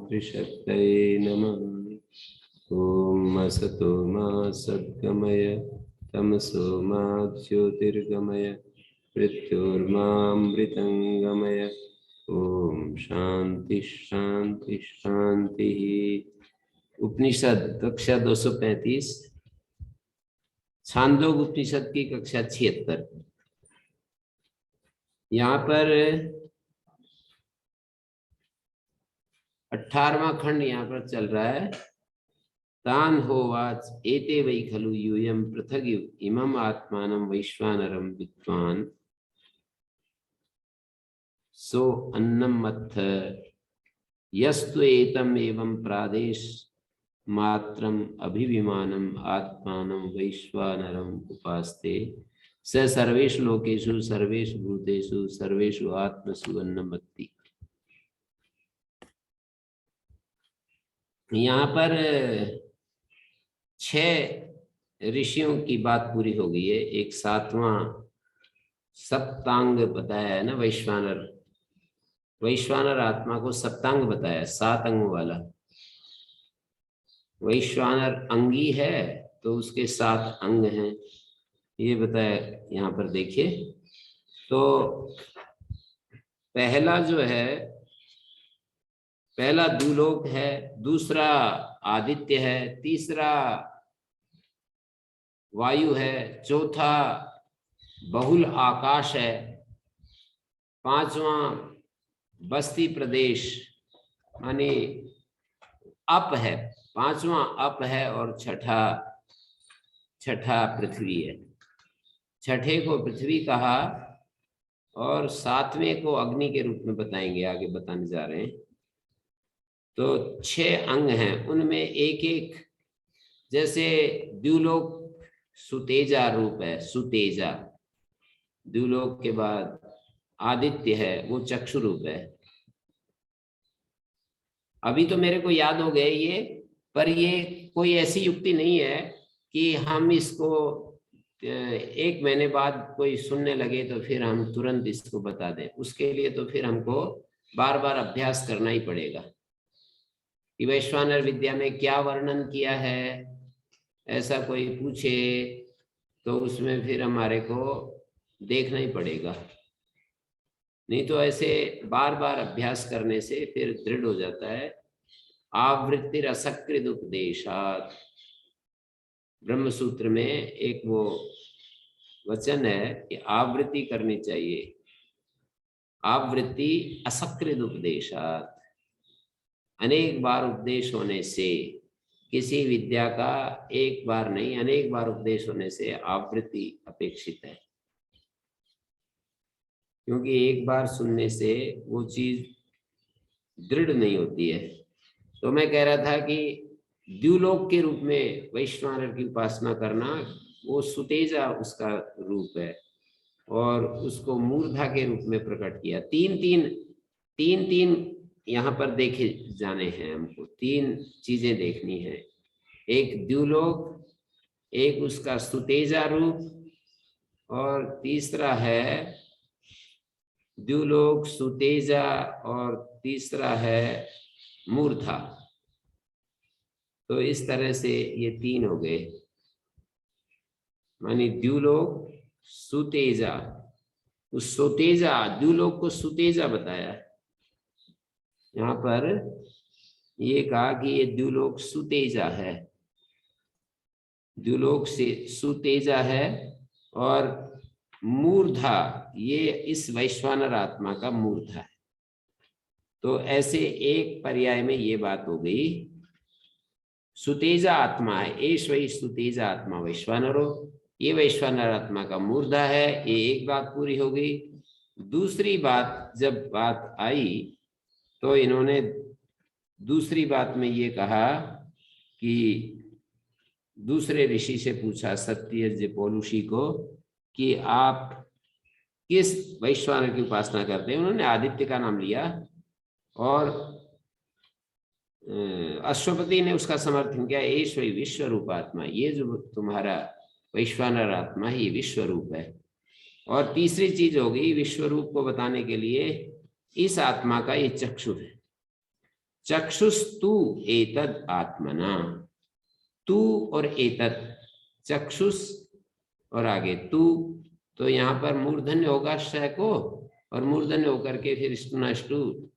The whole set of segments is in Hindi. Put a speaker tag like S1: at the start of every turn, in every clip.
S1: मातृशक्तये नमः। ॐ असतो मा सद्गमय तमसो मा ज्योतिर्गमय मृत्युर्मामृतंगमय। ओम शांति शांति शांति। उपनिषद कक्षा 235, छांदोग उपनिषद की कक्षा 76। यहाँ पर 18वां खंड यहाँ पर चल रहा है। तान होवाच एते वै खलु यूयं पृथग इमं आत्मानं वैश्वानरं विद्वान सो अन्नम मत्थ यस्तु एतम एवं प्रादेश मात्रम अभिविमानम आत्मानं वैश्वानरम उपास्ते स सर्वेषु लोकेषु सर्वेषु भूतेषु सर्वेषु आत्मसु अन्नमत्ति। यहाँ पर 6 ऋषियों की बात पूरी हो गई है। एक 7वां सप्तांग बताया है ना, वैश्वानर आत्मा को सप्तांग बताया, 7 अंगों वाला। वैश्वानर अंगी है तो उसके 7 अंग हैं, ये बताया। यहाँ पर देखिए तो पहला जो है, पहला द्युलोक है, दूसरा आदित्य है, तीसरा वायु है, चौथा बहुल आकाश है, 5वां बस्ती प्रदेश माने अप है, 5वां अप है, और छठा पृथ्वी है। छठे को पृथ्वी कहा और 7वें को अग्नि के रूप में बताएंगे, आगे बताने जा रहे हैं। तो 6 अंग हैं, उनमें एक एक, जैसे द्युलोक सुतेजा रूप है, सुतेजा। द्युलोक के बाद आदित्य है, वो चक्षु रूप है। अभी तो मेरे को याद हो गए ये, पर ये कोई ऐसी युक्ति नहीं है कि हम इसको 1 महीने बाद कोई सुनने लगे तो फिर हम तुरंत इसको बता दें। उसके लिए तो फिर हमको बार बार अभ्यास करना ही पड़ेगा कि वैश्वानर विद्या में क्या वर्णन किया है, ऐसा कोई पूछे तो उसमें फिर हमारे को देखना ही पड़ेगा। नहीं तो ऐसे बार बार अभ्यास करने से फिर दृढ़ हो जाता है। आवृत्तिर असकृत उपदेशात, ब्रह्म सूत्र में एक वो वचन है कि आवृत्ति करनी चाहिए। आवृत्ति असकृत उपदेशात, अनेक बार उपदेश होने से, किसी विद्या का एक बार नहीं अनेक बार उपदेश होने से आवृत्ति अपेक्षित है। क्योंकि एक बार सुनने से वो चीज दृढ़ नहीं होती है। तो मैं कह रहा था कि द्युलोक के रूप में वैश्वानर की उपासना करना, वो सुतेजा उसका रूप है, और उसको मूर्धा के रूप में प्रकट किया। तीन यहाँ पर देखे जाने हैं हमको, 3 चीजें देखनी है। एक द्युलोक, एक उसका सुतेजा रूप, और तीसरा है द्युलोक, सुतेजा, और तीसरा है मूर्धा। तो इस तरह से ये 3 हो गए, मानी द्युलोक, सुतेजा। उस सुतेजा, द्युलोक को सुतेजा बताया। यहाँ पर ये कहा कि ये द्युलोक सुतेजा है, द्युलोक से सुतेजा है, और मूर्धा ये इस वैश्वानर आत्मा का मूर्धा है। तो ऐसे एक पर्याय में ये बात हो गई। सुतेजा आत्मा है, एष वै सुतेजा आत्मा वैश्वानरो, ये वैश्वानर आत्मा का मूर्धा है। ये एक बात पूरी हो गई। दूसरी बात जब बात आई तो इन्होंने दूसरी बात में ये कहा कि दूसरे ऋषि से पूछा, सत्यज पौलुषी को, कि आप किस वैश्वानर की उपासना करते हैं। उन्होंने आदित्य का नाम लिया, और अश्वपति ने उसका समर्थन किया, एष वै विश्व रूप आत्मा, ये जो तुम्हारा वैश्वानर आत्मा है ये विश्व रूप है। और तीसरी चीज होगी, विश्व रूप को बताने के लिए इस आत्मा का ये चक्षु है। चक्षुस्तु एतद आत्मना, तू और एतद, चक्षुष और आगे तू, तो यहाँ पर मूर्धन्य होगा श को, और मूर्धन्य होकर के फिर स्टुनाष्टु,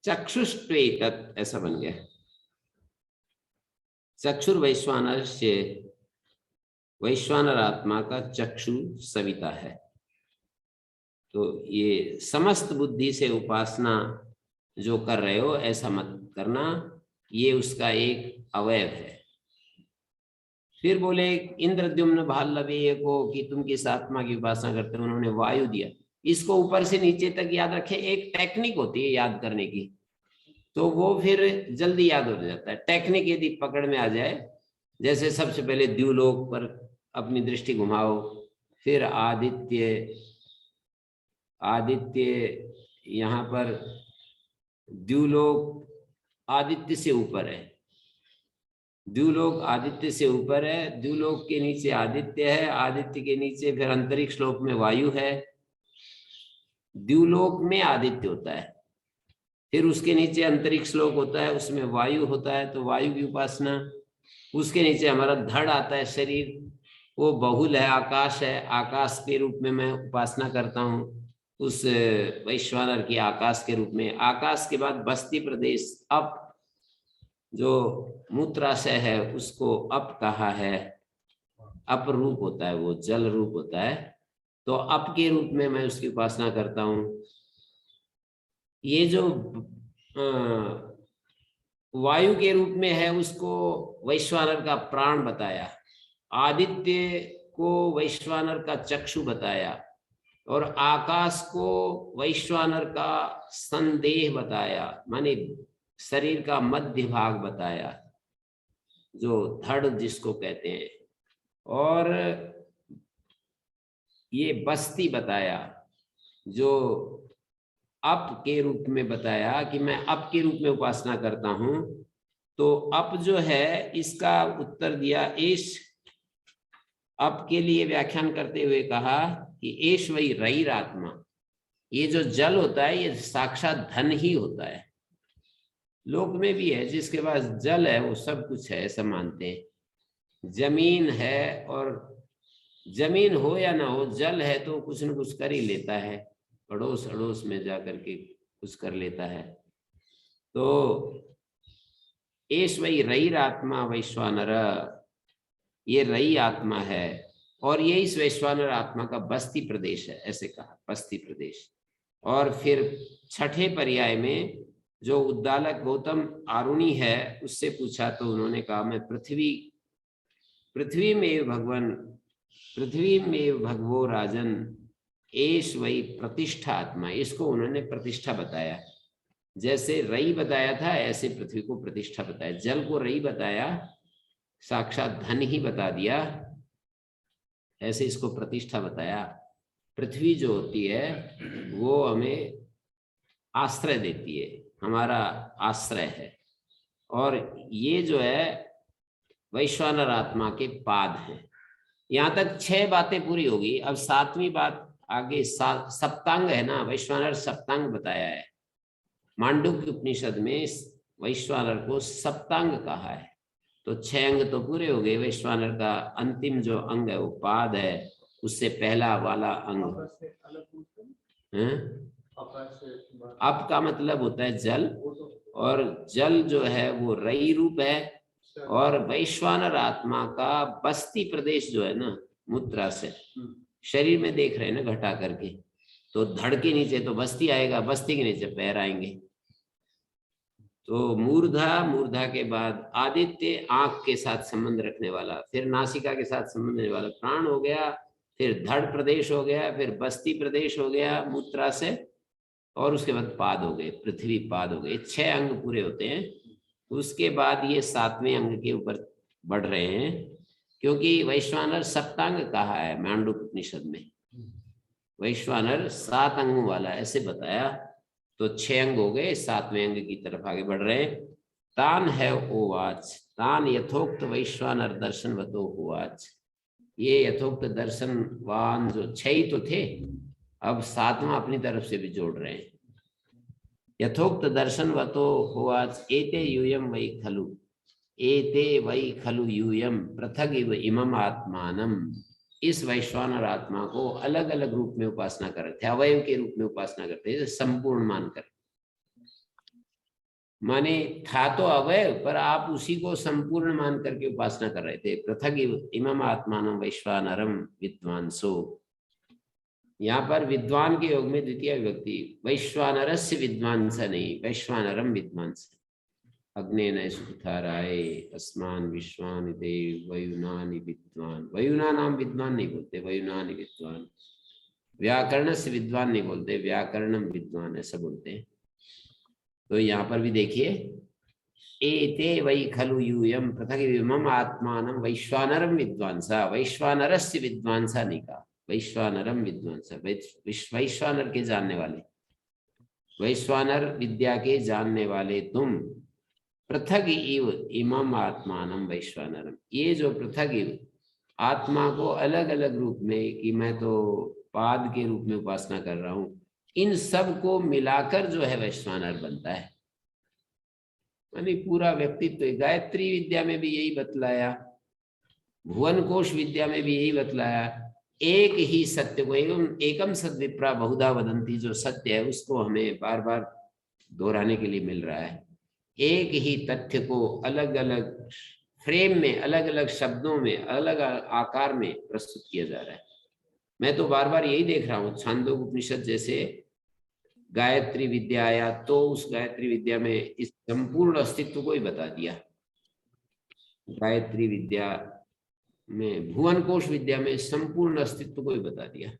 S1: चक्षुष्वेतत् ऐसा बन गया। चक्षुर वैश्वानर से, वैश्वानर आत्मा का चक्षु सविता है। तो ये समस्त बुद्धि से उपासना जो कर रहे हो ऐसा मत करना, ये उसका एक अवयव है। फिर बोले इंद्रद्युम्न भाल्लवीय को कि तुम किस आत्मा की उपासना करते हो, उन्होंने वायु दिया। इसको ऊपर से नीचे तक याद रखे, एक टेक्निक होती है याद करने की, तो वो फिर जल्दी याद हो जाता है। टेक्निक यदि पकड़ में आ जाए, जैसे सबसे पहले द्युलोक पर अपनी दृष्टि घुमाओ, फिर आदित्य, आदित्य यहाँ पर द्युलोक आदित्य से ऊपर है, द्युलोक आदित्य से ऊपर है, द्युलोक के नीचे आदित्य है, आदित्य के नीचे फिर अंतरिक्ष लोक में वायु है, द्युलोक में आदित्य होता है, फिर उसके नीचे अंतरिक्ष लोक होता है, उसमें वायु होता है, तो वायु की उपासना। उसके नीचे हमारा धड़ आता है, शरीर वो बहुल है, आकाश है, आकाश के रूप में मैं उपासना करता हूँ, उस वैश्वानर की आकाश के रूप में। आकाश के बाद बस्ती प्रदेश, अप जो मूत्राशय है उसको अप कहा है, अप रूप होता है, वो जल रूप होता है, तो अप के रूप में मैं उसकी उपासना करता हूँ। ये जो वायु के रूप में है उसको वैश्वानर का प्राण बताया, आदित्य को वैश्वानर का चक्षु बताया, और आकाश को वैश्वानर का संदेह बताया, माने शरीर का मध्य भाग बताया, जो धड़ जिसको कहते हैं, और ये बस्ती बताया, जो अप के रूप में बताया कि मैं अप के रूप में उपासना करता हूं। तो अप जो है इसका उत्तर दिया एश, अप के लिए व्याख्यान करते हुए कहा कि एश वही रईर आत्मा, ये जो जल होता है ये साक्षात धन ही होता है। लोक में भी है, जिसके पास जल है वो सब कुछ है ऐसा मानते हैं। जमीन है, और जमीन हो या ना हो, जल है तो कुछ न कुछ कर ही लेता है, अड़ोस अड़ोस में जा करके कुछ कर लेता है। तो एश वही रईर आत्मा वैश्वानर, ये रई आत्मा है, और ये इस वैश्वानर आत्मा का बस्ती प्रदेश है, ऐसे कहा बस्ती प्रदेश। और फिर छठे पर्याय में जो उद्दालक गौतम आरुणी है उससे पूछा, तो उन्होंने कहा मैं पृथ्वी, पृथ्वी में भगवान, पृथ्वी में भगवो राजन, एश वही प्रतिष्ठा आत्मा, इसको उन्होंने प्रतिष्ठा बताया। जैसे रई बताया था ऐसे पृथ्वी को प्रतिष्ठा बताया, जल को रई बताया, साक्षात धन ही बता दिया, ऐसे इसको प्रतिष्ठा बताया। पृथ्वी जो होती है वो हमें आश्रय देती है, हमारा आश्रय है, और ये जो है वैश्वानर आत्मा के पाद हैं। यहाँ तक 6 बातें पूरी होगी। अब 7वीं बात आगे, सप्तांग है ना, वैश्वानर सप्तांग बताया है। मांडुक्य उपनिषद में वैश्वानर को सप्तांग कहा है। तो 6 अंग तो पूरे हो गए। वैश्वानर का अंतिम जो अंग है वो पाद है, उससे पहला वाला अंग है। अप का मतलब होता है जल, और जल जो है वो रई रूप है, और वैश्वानर आत्मा का बस्ती प्रदेश जो है ना, मूत्रा से शरीर में देख रहे हैं ना घटा करके, तो धड़ के नीचे तो बस्ती आएगा, बस्ती के नीचे पैर आएंगे। तो मूर्धा, मूर्धा के बाद आदित्य, आंख के साथ संबंध रखने वाला, फिर नासिका के साथ संबंध रखने वाला प्राण हो गया, फिर धड़ प्रदेश हो गया, फिर बस्ती प्रदेश हो गया मूत्रा से, और उसके बाद पाद हो गए, पृथ्वी पाद हो गए। 6 अंग पूरे होते हैं। उसके बाद ये 7वें अंग के ऊपर बढ़ रहे हैं, क्योंकि वैश्वानर सप्तांग कहा है मांडुक्य उपनिषद में। वैश्वानर 7 अंगों वाला ऐसे बताया, तो 6 अंग हो गए, 7वें अंग की तरफ आगे बढ़ रहे हैं। तान है ओवाच, तान यथोक्त वैश्वानर दर्शनवतो होवाच। ये यथोक्त दर्शनवान जो 6 ही तो थे, अब 7वां अपनी तरफ से भी जोड़ रहे हैं। यथोक्त दर्शनवतो होवाच एते यूयम वै खलु, एते वै खलु यूयम पृथग इव इमम आत्मानम। इस वैश्वानर आत्मा को अलग अलग रूप में उपासना कर रहे थे, अवयव के रूप में उपासना करते थे, संपूर्ण मानकर। माने था तो अवयव, पर आप उसी को संपूर्ण मान करके उपासना कर रहे थे। पृथक इमम आत्मानम वैश्वानरम विद्वांसो। यहाँ पर विद्वान के योग में द्वितीय विभक्ति, वैश्वानरस्य विद्वांस नहीं, वैश्वानरम विद्वांस। अग्नेन सुपथाराय अस्मान विश्वान देव वयुनानि विद्वान। वयुना नाम विद्वान नहीं बोलते, वयुनानि विद्वान। व्याकरण से विद्वान नहीं बोलते, व्याकरणम विद्वान ऐसा बोलते हैं। तो यहाँ पर भी देखिए, एते वै खलु यूयम पृथक इमम आत्मानम वैश्वानरम विद्वांसा। वैश्वानरस्य विद्वांसा नहीं कहा, वैश्वानरम विद्वांसा। वैश्वानर के जानने वाले, वैश्वानर विद्या के जानने वाले तुम, पृथक इव इमम आत्मानम वैश्वानरम। ये जो पृथक इव आत्मा को अलग अलग रूप में, कि मैं तो पाद के रूप में उपासना कर रहा हूं, इन सब को मिलाकर जो है वैश्वानर बनता है। यानी पूरा व्यक्तित्व। गायत्री विद्या में भी यही बतलाया, भुवन कोश विद्या में भी यही बतलाया। एक ही सत्य को, एकम सद्विप्रा बहुधा वदंती, जो सत्य है उसको हमें बार बार दोहराने के लिए मिल रहा है। एक ही तथ्य को अलग अलग फ्रेम में, अलग अलग शब्दों में, अलग आकार में प्रस्तुत किया जा रहा है। मैं तो बार बार यही देख रहा हूँ, छांदोग्य उपनिषद जैसे गायत्री विद्या आया तो उस गायत्री विद्या में इस संपूर्ण अस्तित्व को ही बता दिया। गायत्री विद्या में, भुवन कोश विद्या में संपूर्ण अस्तित्व को ही बता दिया,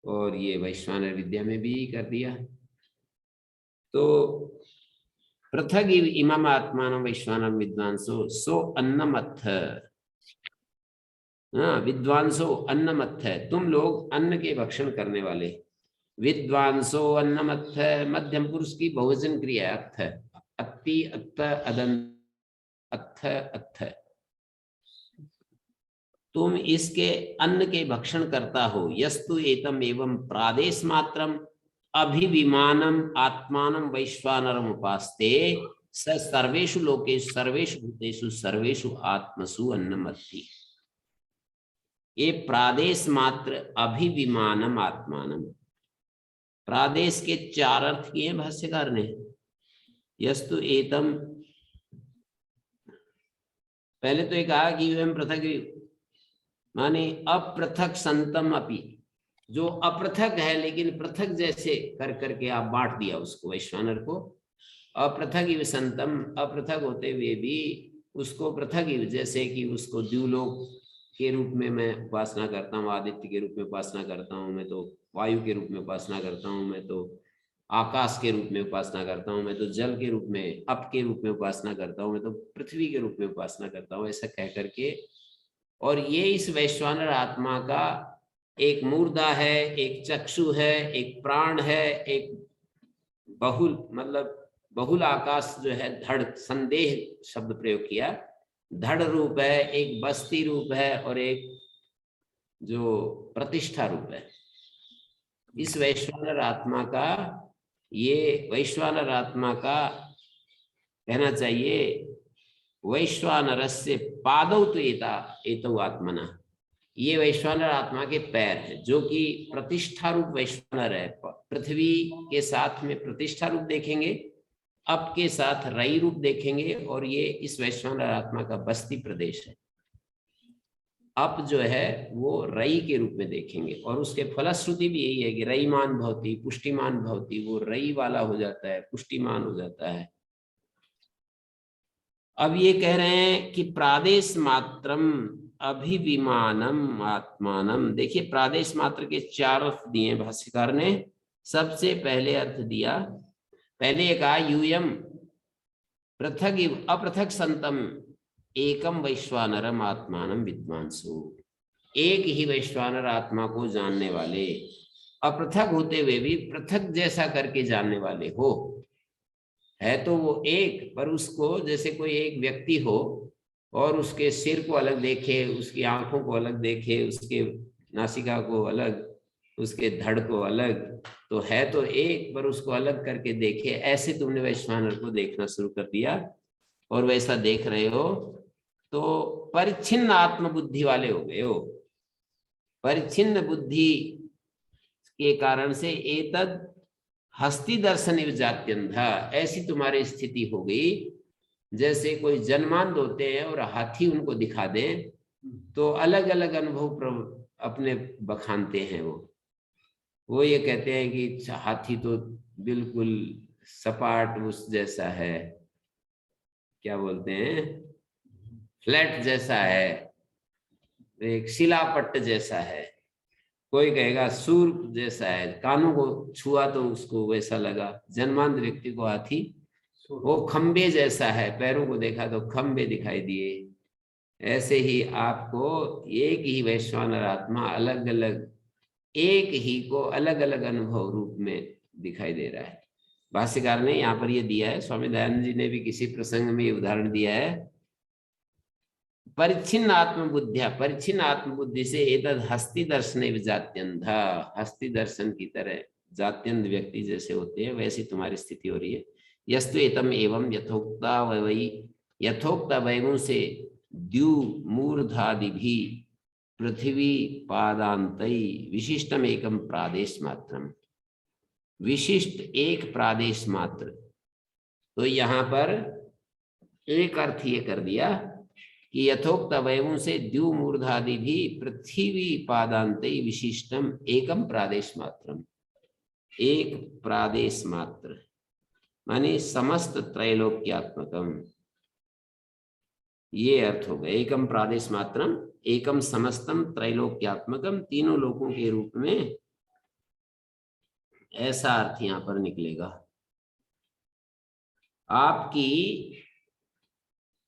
S1: और ये वैश्वानर विद्या में भी कर दिया। तो पृथक इमम आत्मानम वैश्वानरम विद्वांसो सो अन्नमत्थ। विद्वांसो अन्नमत्थ, तुम लोग अन्न के भक्षण करने वाले। विद्वांसो अन्नमत्थ, मध्यम पुरुष की बहुवचन क्रिया अत्थ, अत्ति अत्थ अदन अत्थ अत्थ। तुम इसके अन्न के भक्षण करता हो। यस्तु एतम एवं प्रादेश मात्रम अभिविमानम आत्मानम वैश्वानरम उपास्ते स सर्वेषु लोकेषु सर्वेषु भूतेषु सर्वेषु आत्मसु अन्नमत्ति। ये प्रादेश मात्र अभिविमानम आत्मानम, प्रादेश के चार अर्थ किए भाष्यकार ने। यस्तु एतम, पहले तो ये कहा कि एवं पृथक माने अपृथक संतम अपि, जो अपृथक है लेकिन पृथक जैसे कर करके आप बांट दिया उसको, वैश्वानर को। अपृथक इव संतम, अपृथक होते हुए भी उसको पृथक इव, जैसे कि उसको द्युलोक के रूप में मैं उपासना करता हूँ, आदित्य के रूप में उपासना करता हूँ, मैं तो वायु के रूप में उपासना करता हूँ, मैं तो आकाश के रूप में उपासना करता हूँ, मैं तो जल के रूप में, अप के रूप में उपासना करता हूँ, मैं तो पृथ्वी के रूप में उपासना करता हूँ, ऐसा कह करके। और ये इस वैश्वानर आत्मा का एक मूर्धा है, एक चक्षु है, एक प्राण है, एक बहुल मतलब बहुल आकाश जो है, धड़ संदेह शब्द प्रयोग किया, धड़ रूप है, एक बस्ती रूप है, और एक जो प्रतिष्ठा रूप है। इस वैश्वानर आत्मा का, ये वैश्वानर आत्मा का कहना चाहिए वैश्वानरस्य पादौ तो एतौ आत्मना। ये वैश्वानर आत्मा के पैर है, जो कि प्रतिष्ठा रूप वैश्वानर है। पृथ्वी के साथ में प्रतिष्ठा रूप देखेंगे, अप के साथ रई रूप देखेंगे, और ये इस वैश्वानर आत्मा का बस्ती प्रदेश है। अप जो है वो रई के रूप में देखेंगे, और उसके फलश्रुति भी यही है कि रईमान भवति पुष्टिमान भवति, वो रई वाला हो जाता है, पुष्टिमान हो जाता है। अब ये कह रहे हैं कि प्रादेश मात्रम अभिविमानम आत्मानम। देखिए, प्रादेश मात्र के चार अर्थ दिए भाष्यकार ने। सबसे पहले अर्थ दिया, पहले कहा यूयम पृथक अपृथक संतम एकम वैश्वानरम आत्मानम विद्वांसु। एक ही वैश्वानर आत्मा को जानने वाले, अपृथक होते हुए भी पृथक जैसा करके जानने वाले हो। है तो वो एक, पर उसको जैसे कोई एक व्यक्ति हो और उसके सिर को अलग देखे, उसकी आंखों को अलग देखे, उसके नासिका को अलग, उसके धड़ को अलग, तो है तो एक, पर उसको अलग करके देखे। ऐसे तुमने वैश्वानर को देखना शुरू कर दिया और वैसा देख रहे हो तो परिच्छिन्न आत्मबुद्धि वाले हो गए हो। परिच्छिन्न बुद्धि के कारण से एतद हस्ती दर्शन जात्यंधा, ऐसी तुम्हारी स्थिति हो गई जैसे कोई जन्मांध होते हैं और हाथी उनको दिखा दे तो अलग अलग अनुभव अपने बखानते हैं। वो ये कहते हैं कि हाथी तो बिल्कुल सपाट उस जैसा है, क्या बोलते हैं, फ्लैट जैसा है, एक शिलापट्ट जैसा है। कोई कहेगा सूर जैसा है, कानों को छुआ तो उसको वैसा लगा। जन्मांध व्यक्ति को हाथी वो खंबे जैसा है, पैरों को देखा तो खंबे दिखाई दिए। ऐसे ही आपको एक ही वैश्वानर आत्मा अलग अलग, एक ही को अलग अलग अनुभव रूप में दिखाई दे रहा है। भाष्यकार ने यहाँ पर ये दिया है, स्वामी दयानंद जी ने भी किसी प्रसंग में उदाहरण दिया है, परिच्छिन्न आत्मबुद्धिया, परिच्छिन्न आत्मबुद्धि से एतद हस्ती दर्शन जात्यंध, हस्ती दर्शन की तरह जात्यंध व्यक्ति जैसे होते हैं वैसी तुम्हारी स्थिति हो रही है। यस्तु एतम एवं यथोक्ता वै, यथोक्ता वैगुण से द्यू मूर्धादि भी पृथ्वी पादांतई विशिष्टम एकम प्रादेश मात्रम, विशिष्ट एक प्रादेश मात्र। तो यहाँ पर एक अर्थ ये कर दिया कि यथोक्त अवयवों से द्यू मूर्धादि भी पृथ्वी पादांतई विशिष्टम एकम प्रादेश मात्रम, एक प्रादेश मात्र माने समस्त त्रैलोक्यात्मकम, ये अर्थ हो गया। एकम प्रादेश मात्रम एकम समस्तम त्रैलोक्यात्मकम, तीनों लोकों के रूप में, ऐसा अर्थ यहां पर निकलेगा। आपकी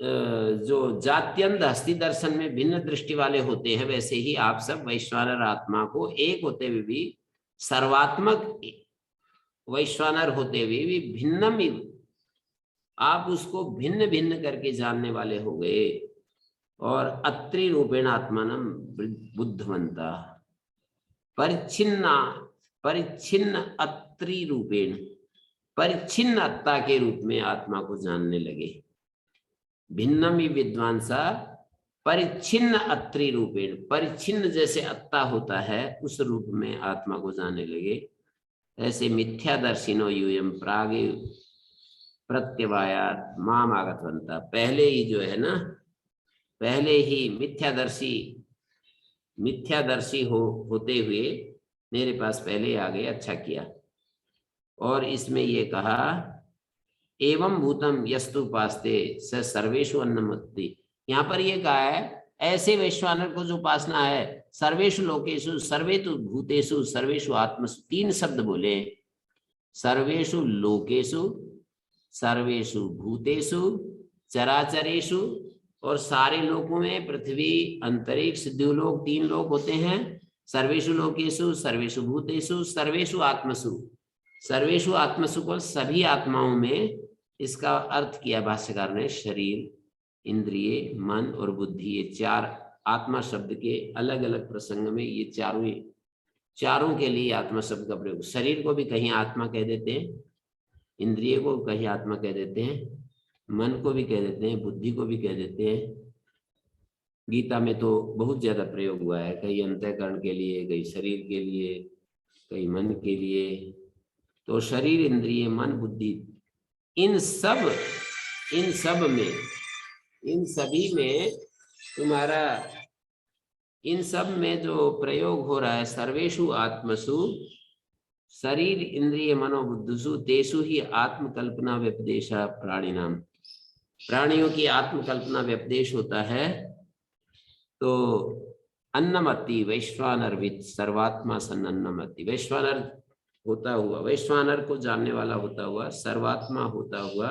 S1: जो जात्यंध हस्ती दर्शन में भिन्न दृष्टि वाले होते हैं, वैसे ही आप सब वैश्वानर आत्मा को एक होते हुए भी, सर्वात्मक वैश्वानर होते हुए भी भिन्नम, आप उसको भिन्न भिन्न करके जानने वाले हो गए। और अत्रि रूपेण आत्मानम बुद्धवंता, परिच्छिन्न परिच्छिन्न अत्रि रूपेण, परिच्छिन्न अत्ता के रूप में आत्मा को जानने लगे। भिन्नम ही विद्वांसा परिच्छिन्न अत्रि रूपेण, परिच्छिन्न जैसे अत्ता होता है उस रूप में आत्मा को जानने लगे। ऐसे मिथ्यादर्शिनो यूयम प्रागे प्रत्यवायात माम आगतवंता, पहले ही जो है ना, पहले ही मिथ्यादर्शी होते हुए मेरे पास पहले आ गए, अच्छा किया। और इसमें ये कहा एवं भूतम यस्तु पास्ते स सर्वेषु अन्नमत्ति, यहाँ पर ये कहा है ऐसे वैश्वानर को जो उपासना है, सर्वेषु लोकेषु सर्वेतु भूतेषु सर्वेषु आत्मसु, तीन शब्द बोले, सर्वेषु लोकेषु सर्वेषु भूतेषु चराचरेषु, और सारे लोकों में पृथ्वी अंतरिक्ष द्युलोक, तीन लोक होते हैं। सर्वेषु लोकेषु सर्वेषु भूतेषु सर्वेषु आत्मसु, सर्वेषु आत्मसु को सभी आत्माओं में, इसका अर्थ किया भाष्यकार ने शरीर, इंद्रिय, मन और बुद्धि, ये चार आत्मा शब्द के अलग अलग प्रसंग में ये चारों के लिए आत्मा शब्द का प्रयोग। शरीर को भी कहीं आत्मा कह देते हैं, इंद्रिय को कहीं आत्मा कह देते हैं, मन को भी कह देते हैं, बुद्धि को भी कह देते हैं। गीता में तो बहुत ज्यादा प्रयोग हुआ है, कहीं अंतःकरण के लिए, कहीं शरीर के लिए, कहीं मन के लिए। तो शरीर, इंद्रिय, मन, बुद्धि, इन सभी में तुम्हारा, इन सब में जो प्रयोग हो रहा है, सर्वेषु आत्मसु शरीर इंद्रिय मनोबुद्धसु तेषु ही आत्मकल्पना व्यपदेश प्राणिनाम, प्राणियों की आत्मकल्पना व्यपदेश होता है। तो अन्नमति वैश्वानरविद सर्वात्मा सन अन्नमति, वैश्वानर होता हुआ, वैश्वानर को जानने वाला होता हुआ, सर्वात्मा होता हुआ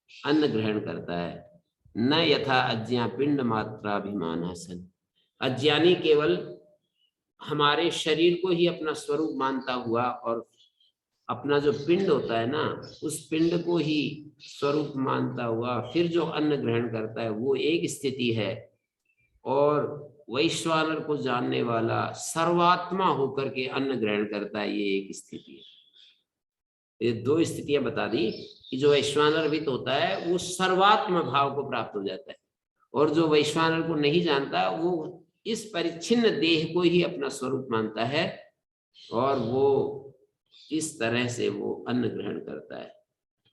S1: अन्न ग्रहण करता है। न यथा अज्ञा पिंड मात्राभिमान सन, अज्ञानी केवल हमारे शरीर को ही अपना स्वरूप मानता हुआ और अपना जो पिंड होता है ना, उस पिंड को ही स्वरूप मानता हुआ फिर जो अन्न ग्रहण करता है वो एक स्थिति है। और वैश्वानर को जानने वाला सर्वात्मा होकर के अन्न ग्रहण करता है, ये एक स्थिति है। ये दो स्थितियां बता दी कि जो वैश्वानरवित होता है वो सर्वात्म भाव को प्राप्त हो जाता है, और जो वैश्वानर को नहीं जानता वो इस परिच्छिन्न देह को ही अपना स्वरूप मानता है, और वो इस तरह से वो अन्न ग्रहण करता है।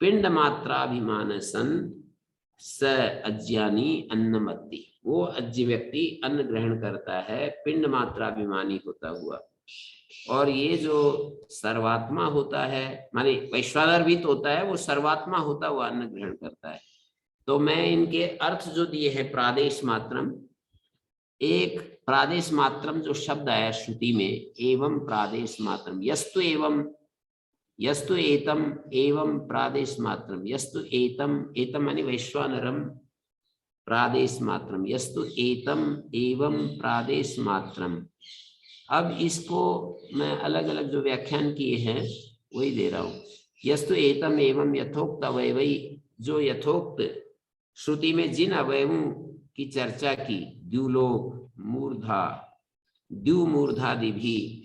S1: पिंड मात्राभिमान सन स अज्ञानी अन्नमत्ति, वो अज्ञ व्यक्ति अन्न ग्रहण करता है पिंड मात्राभिमानी होता हुआ। और ये जो सर्वात्मा होता है, माने वैश्वानरवित होता है, वो सर्वात्मा होता हुआ अन्न ग्रहण करता है। तो मैं इनके अर्थ जो दिए हैं, प्रादेश मात्रम, एक प्रादेश मात्रम जो शब्द आया श्रुति में, एवं प्रादेश मात्रम, यस्तु एवं, यस्तु एतम एवं प्रादेश मात्रम, यस्तु एतम, एतम माने वैश्वानरम, प्रादेश मात्रम, यस्तु एतम एवं प्रादेश मात्रम। अब इसको मैं अलग अलग जो व्याख्यान किए हैं वही दे रहा हूँ। यस्तु एतम एवं यथोक्त अवयवई, जो यथोक्त श्रुति में जिन अवयवों की चर्चा की, द्युलोक, मूर्धा, द्युमूर्धादि भी,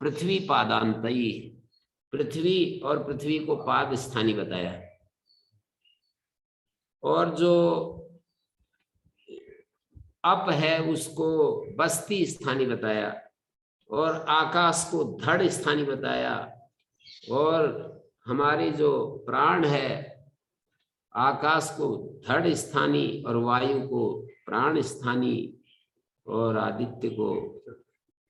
S1: पृथ्वी पादांतई, पृथ्वी और पृथ्वी को पाद स्थानी बताया, और जो अप है उसको बस्ती स्थानी बताया, और आकाश को धड़ स्थानी बताया, और हमारे जो प्राण है आकाश को धड़ स्थानी और वायु को प्राण स्थानी और आदित्य को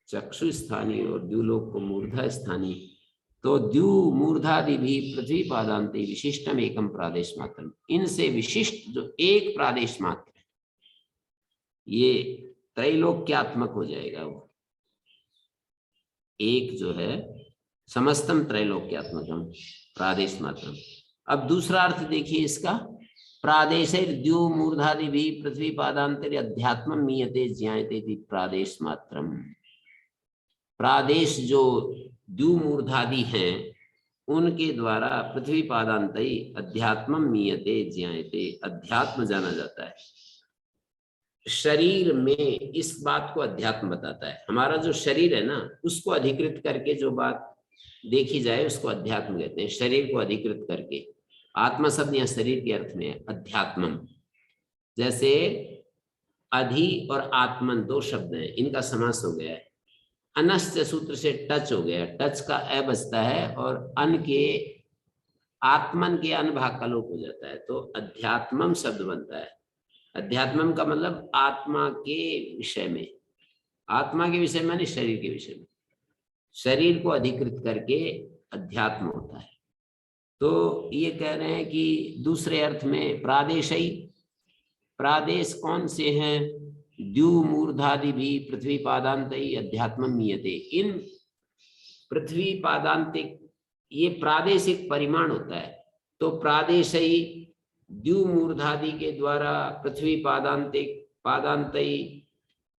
S1: चक्षु स्थानी और द्युलोक को मूर्धा स्थानी। तो द्यु मूर्धादि भी पृथ्वी पादांते विशिष्टम एकम प्रादेश मात्रम, इनसे विशिष्ट जो एक प्रादेश मात्र है, ये त्रैलोक्यात्मक हो जाएगा। वो एक जो है समस्तम त्रैलोक्यात्मकम प्रादेश मात्रम। अब दूसरा अर्थ देखिए इसका, प्रादेशैर द्यु मूर्धादि भी पृथ्वी पादांतर अध्यात्मम मीयते ज्ञायते इति प्रादेश मात्रम। प्रादेश जो द्यु मूर्धादि हैं उनके द्वारा पृथ्वी पादांतई अध्यात्मम मीयते ज्ञायते, अध्यात्म जाना जाता है। शरीर में इस बात को अध्यात्म बताता है। हमारा जो शरीर है ना, उसको अधिकृत करके जो बात देखी जाए उसको अध्यात्म कहते हैं। शरीर को अधिकृत करके, आत्मा शब्द या शरीर के अर्थ में है अध्यात्मम। जैसे अधि और आत्मन दो शब्द हैं, इनका समास हो गया है। अनश्च सूत्र से टच हो गया, टच का अ बचता है और अन के आत्मन के अन भाग का लोप हो जाता है, तो अध्यात्मम शब्द बनता है। अध्यात्मम का मतलब आत्मा के विषय में, आत्मा के विषय में नहीं, शरीर के विषय में। शरीर को अधिकृत करके अध्यात्म होता है। तो ये कह रहे हैं कि दूसरे अर्थ में प्रादेशई, प्रादेश कौन से हैं? द्यु मूर्धादि भी पृथ्वी पादांतई अध्यात्मम मीयते। इन पृथ्वी पादांतिक, ये प्रादेशिक परिमाण होता है। तो प्रादेशई द्यु मूर्धादि के द्वारा पृथ्वी पादांतिक पादांतई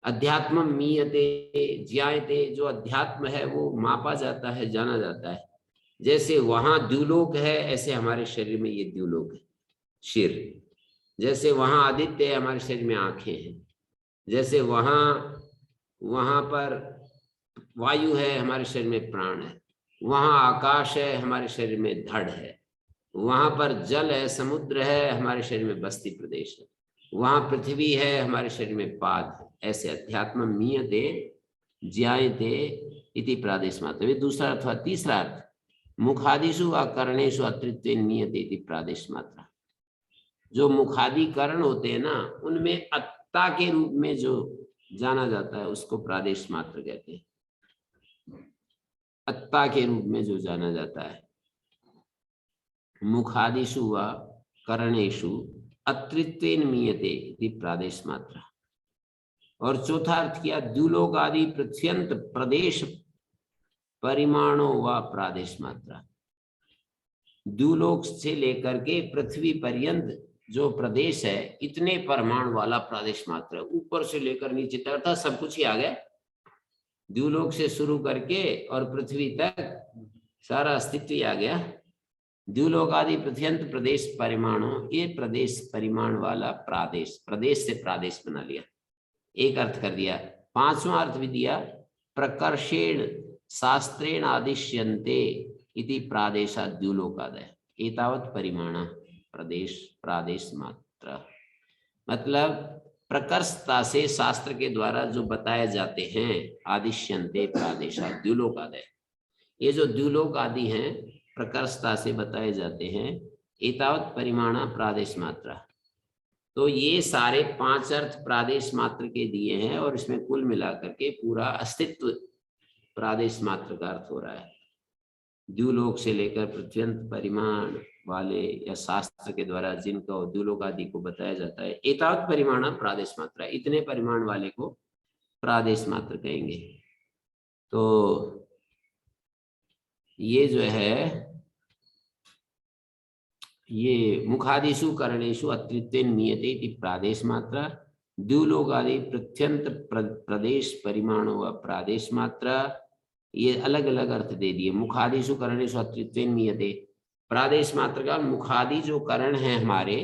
S1: अध्यात्मम मीयते ज्ञायते, जो अध्यात्म है वो मापा जाता है, जाना जाता है। जैसे वहां द्युलोक है, ऐसे हमारे शरीर में ये द्युलोक है, शिर। जैसे वहां आदित्य है, हमारे शरीर में आंखें हैं। जैसे वहां पर वायु है, हमारे शरीर में प्राण है। वहां आकाश है, हमारे शरीर में धड़ है। वहां पर जल है, समुद्र है, हमारे शरीर में बस्ती प्रदेश है। वहां पृथ्वी है, हमारे शरीर में पाद है। ऐसे अध्यात्म मीयते ज्ञायते इति प्रादेश मात्र। दूसरा अथवा तीसरा अर्थ, मुखादिषु व कर्णेषु अतृत्वेन मीयते इति प्रादेश मात्रा। जो मुखादि कर्ण होते हैं ना, उनमें अत्ता के रूप में जो जाना जाता है उसको प्रादेश मात्र कहते हैं। अत्ता के रूप में जो जाना जाता है। मुखादिषु व कर्णेषु अतृत्वेन मीयते इति प्रादेश मात्रा। और चौथा अर्थ किया, द्युलोक आदि पृथ्व्यंत प्रदेश परिमाणों व प्रादेश मात्रा। द्युलोक से लेकर के पृथ्वी पर्यंत जो प्रदेश है, इतने परमाणु वाला प्रादेश मात्र, ऊपर से लेकर नीचे तक, अर्थात सब कुछ ही आ गया। द्युलोक से शुरू करके और पृथ्वी तक सारा अस्तित्व ही आ गया। द्युलोक आदि पृथ्व्यंत प्रदेश परिमाणों, ये प्रदेश परिमाण वाला प्रादेश, प्रदेश से प्रादेश बना लिया, एक अर्थ कर दिया। पांचवा अर्थ भी दिया, प्रकर्षेण शास्त्रेण आदिश्यन्ते इति प्रादेशाद्युलोकादय एतावत् परिमाण प्रदेश प्रादेश मात्र। मतलब प्रकर्षता से शास्त्र के द्वारा जो बताए जाते हैं, आदिश्यन्ते प्रादेशाद्युलोकादय, ये जो द्युलोक आदि हैं प्रकर्षता से बताए जाते हैं, एतावत् परिमाण प्रादेश मात्रा। तो ये सारे 5 अर्थ प्रादेश मात्र के दिए हैं और इसमें कुल मिलाकर के पूरा अस्तित्व प्रादेश मात्र का अर्थ हो रहा है। द्युलोक से लेकर पृथ्व्यंत परिमाण वाले या शास्त्र के द्वारा जिनको द्युलोक आदि को बताया जाता है, एतावत् परिमाण प्रादेश मात्रा, इतने परिमाण वाले को प्रादेश मात्र कहेंगे। तो ये जो है ये मुखादिषु करणेषु अत्रित्वेन मीयते इति प्रादेश मात्रा, द्युलोक आदि पृथ्व्यंत प्रदेश परिमाण व प्रादेश मात्रा, ये अलग अलग अर्थ दे दिए। मुखादिषु करणेषु अत्रित्वेन मीयते, प्रादेश मात्र का मुखादि जो करण है हमारे,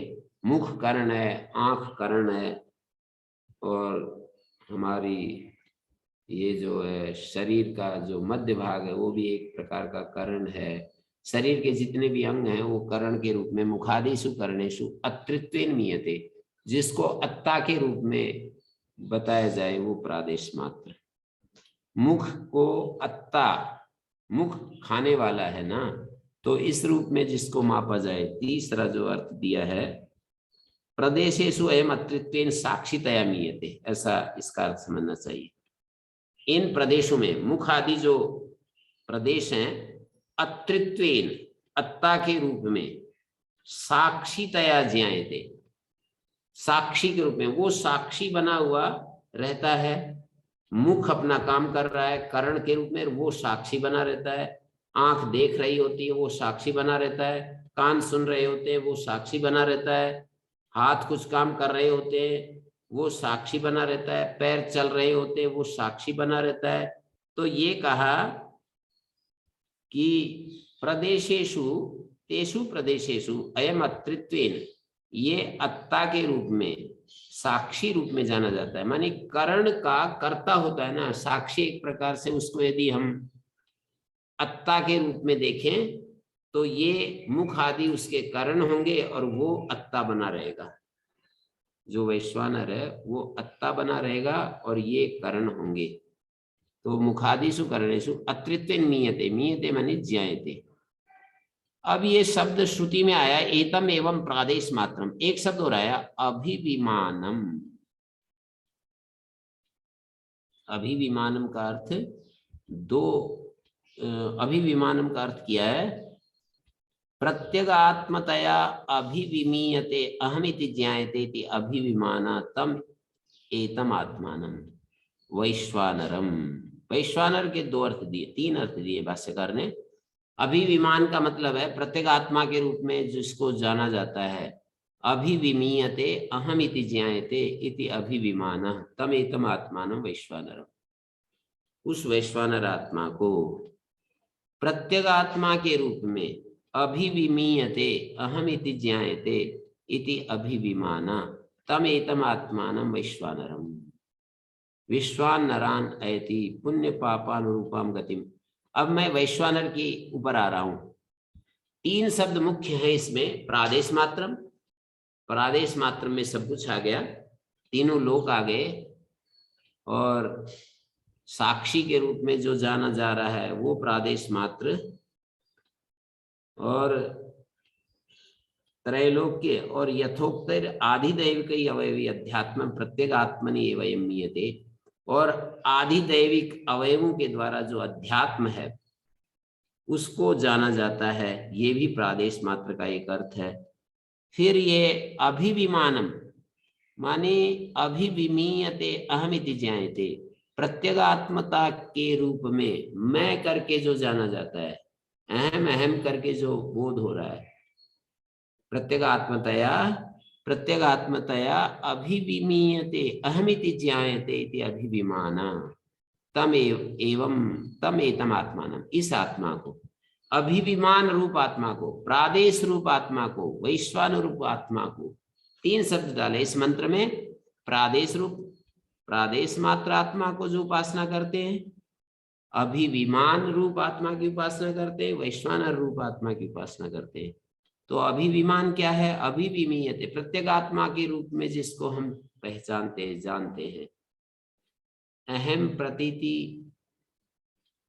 S1: मुख करण है, आंख करण है, और हमारी ये जो है शरीर का जो मध्य भाग है वो भी एक प्रकार का करण है। शरीर के जितने भी अंग हैं वो करण के रूप में मुखादिषु करणेषु अत्रित्वेन मीयते, जिसको अत्ता के रूप में बताया जाए वो प्रादेश मात्र। मुख को अत्ता, मुख खाने वाला है ना, तो इस रूप में जिसको मापा जाए। तीसरा जो अर्थ दिया है, प्रदेशेषु अयम अत्रित्वेन साक्षितया मीयते, ऐसा इसका अर्थ समझना चाहिए। इन प्रदेशों में मुख आदि जो प्रदेश हैं अत्रित्वेन अत्ता के रूप में साक्षितया ज्ञायते, साक्षी के रूप में वो साक्षी बना हुआ रहता है। मुख अपना काम कर रहा है करण के रूप में, वो साक्षी बना रहता है। आंख देख रही होती है वो साक्षी बना रहता है। कान सुन रहे होते हैं वो साक्षी बना रहता है। हाथ कुछ काम कर रहे होते हैं वो साक्षी बना रहता है। पैर चल रहे होते हैं वो साक्षी बना रहता है। तो ये कहा कि प्रदेशेषु तेषु प्रदेशेषु अयम अत्रित्वेन, ये अत्ता के रूप में साक्षी रूप में जाना जाता है। माने करण का कर्ता होता है ना साक्षी, एक प्रकार से उसको यदि हम अत्ता के रूप में देखें तो ये मुख आदि उसके करण होंगे और वो अत्ता बना रहेगा। जो वैश्वानर है वो अत्ता बना रहेगा और ये करण होंगे। तो मुखादिषु करणेषु अत्रित्वेन मीयते, मीयते माने ज्ञायते। अब ये शब्द श्रुति में आया एतम एवं प्रादेश मात्रम, एक शब्द हो रहा है अभिविमानम। अभिविमानम का अर्थ दो, अभिविमानम का अर्थ किया है प्रत्यगात्मतया अभिविमीयते अहमिति ज्ञायते इति अभिविमाना तम एतम आत्मानम वैश्वानरम। वैश्वानर के 2 अर्थ दिए, 3 अर्थ दिए भाष्यकार ने। अभिविमान का मतलब है प्रत्यगात्मा के रूप में जिसको जाना जाता है। अभिविमीयते अहमिति ज्ञायते इति अभिविमानः तम एतम आत्मानम वैश्वानरम। उस वैश्वानर आत्मा को प्रत्यगात्मा के रूप में अभिविमीयते अहमिति ज्ञायते इति अभिविमाना तम एतम आत्मानम वैश्वानरम। विश्वानरान ऐति पुण्य पापानुरूपम गतिम। अब मैं वैश्वानर के ऊपर आ रहा हूं। 3 शब्द मुख्य हैं इसमें, प्रादेश मात्रम, प्रादेश मात्र में सब कुछ आ गया, तीनों लोक आ गए, और साक्षी के रूप में जो जाना जा रहा है वो प्रादेश मात्र, और त्रैलोक्य और यथोक्त आधिदैविक अवयवी अध्यात्म प्रत्यगात्मनि एवं मीयते, और आधिदैविक अवयवों के द्वारा जो अध्यात्म है उसको जाना जाता है, ये भी प्रादेश मात्र का एक अर्थ है। फिर ये अभिविमानम माने अभिविमीयते अहमिति ज्ञायते, प्रत्यगात्मता के रूप में मैं करके जो जाना जाता है, अहम अहम करके जो बोध हो रहा है, प्रत्यगात्मतया अभिविमीयते अहमिति ज्ञायते इति अभिविमाना तम एतम आत्मानम। इस आत्मा को, अभिविमान रूप आत्मा को, प्रादेश रूप आत्मा को, वैश्वान रूप आत्मा को, 3 शब्द डाले इस मंत्र में। प्रादेश रूप, प्रादेश मात्र आत्मा को जो उपासना करते हैं, अभिविमान रूप आत्मा की उपासना करते हैं, वैश्वानर रूप आत्मा की उपासना करते हैं। तो अभिविमान क्या है? अभिविमीयते, प्रत्येक आत्मा के रूप में जिसको हम पहचानते हैं, जानते हैं। अहम प्रतीति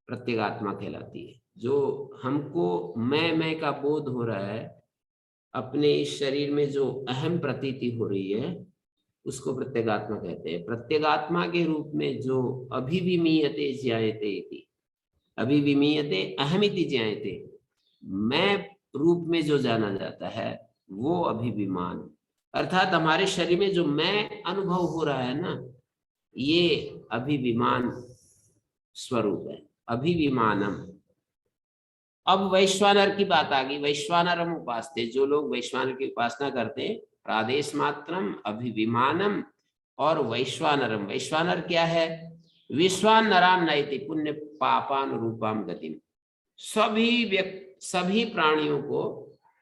S1: प्रत्येगात्मा कहलाती है। जो हमको मैं का बोध हो रहा है, अपने इस शरीर में जो अहम प्रतीति हो रही है, उसको प्रत्येगात्मा कहते हैं। प्रत्येगात्मा के रूप में जो अभिविमीयते ज्ञायते इति, अभिविमीयते अहमिति ज्ञायते, मैं रूप में जो जाना जाता है वो अभिविमान, अर्थात हमारे शरीर में जो मैं अनुभव हो रहा है ना, ये अभिविमान स्वरूप है, अभिविमानम। अब वैश्वानर की बात आ गई। वैश्वानरम उपासते, जो लोग वैश्वानर की उपासना करते हैं, प्रादेश मात्रम, अभिविमानम और वैश्वानरम। वैश्वानर क्या है? विश्वानराम नयति पुण्य पापान रूपाम गतिम। सभी प्राणियों को,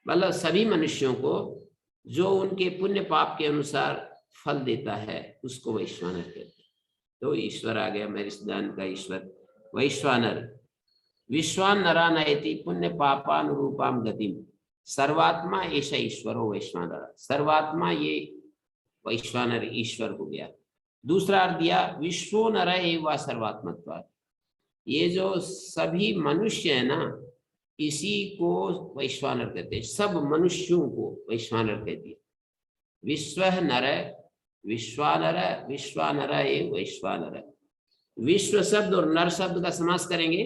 S1: मतलब सभी मनुष्यों को जो उनके पुण्य पाप के अनुसार फल देता है, उसको वैश्वानर कहते हैं। तो ईश्वर आ गया, मेरे सिद्धांत का ईश्वर वैश्वानर। विश्वानरा नयति पुण्य पापानुरूपाम गतिम, सर्वात्मा ऐसा ईश्वरो वैश्वानर। सर्वात्मा ये वैश्वानर ईश्वर हो गया। दूसरा अर्थ दिया विश्वो नर एवं सर्वात्मत्वात्, ये जो सभी मनुष्य है ना, इसी को वैश्वानर कहते हैं। सब मनुष्यों को वैश्वानर कहते हैं। विश्व नर विश्वानर, विश्वानर एवं वैश्वानर। विश्व शब्द और नर शब्द का समास करेंगे,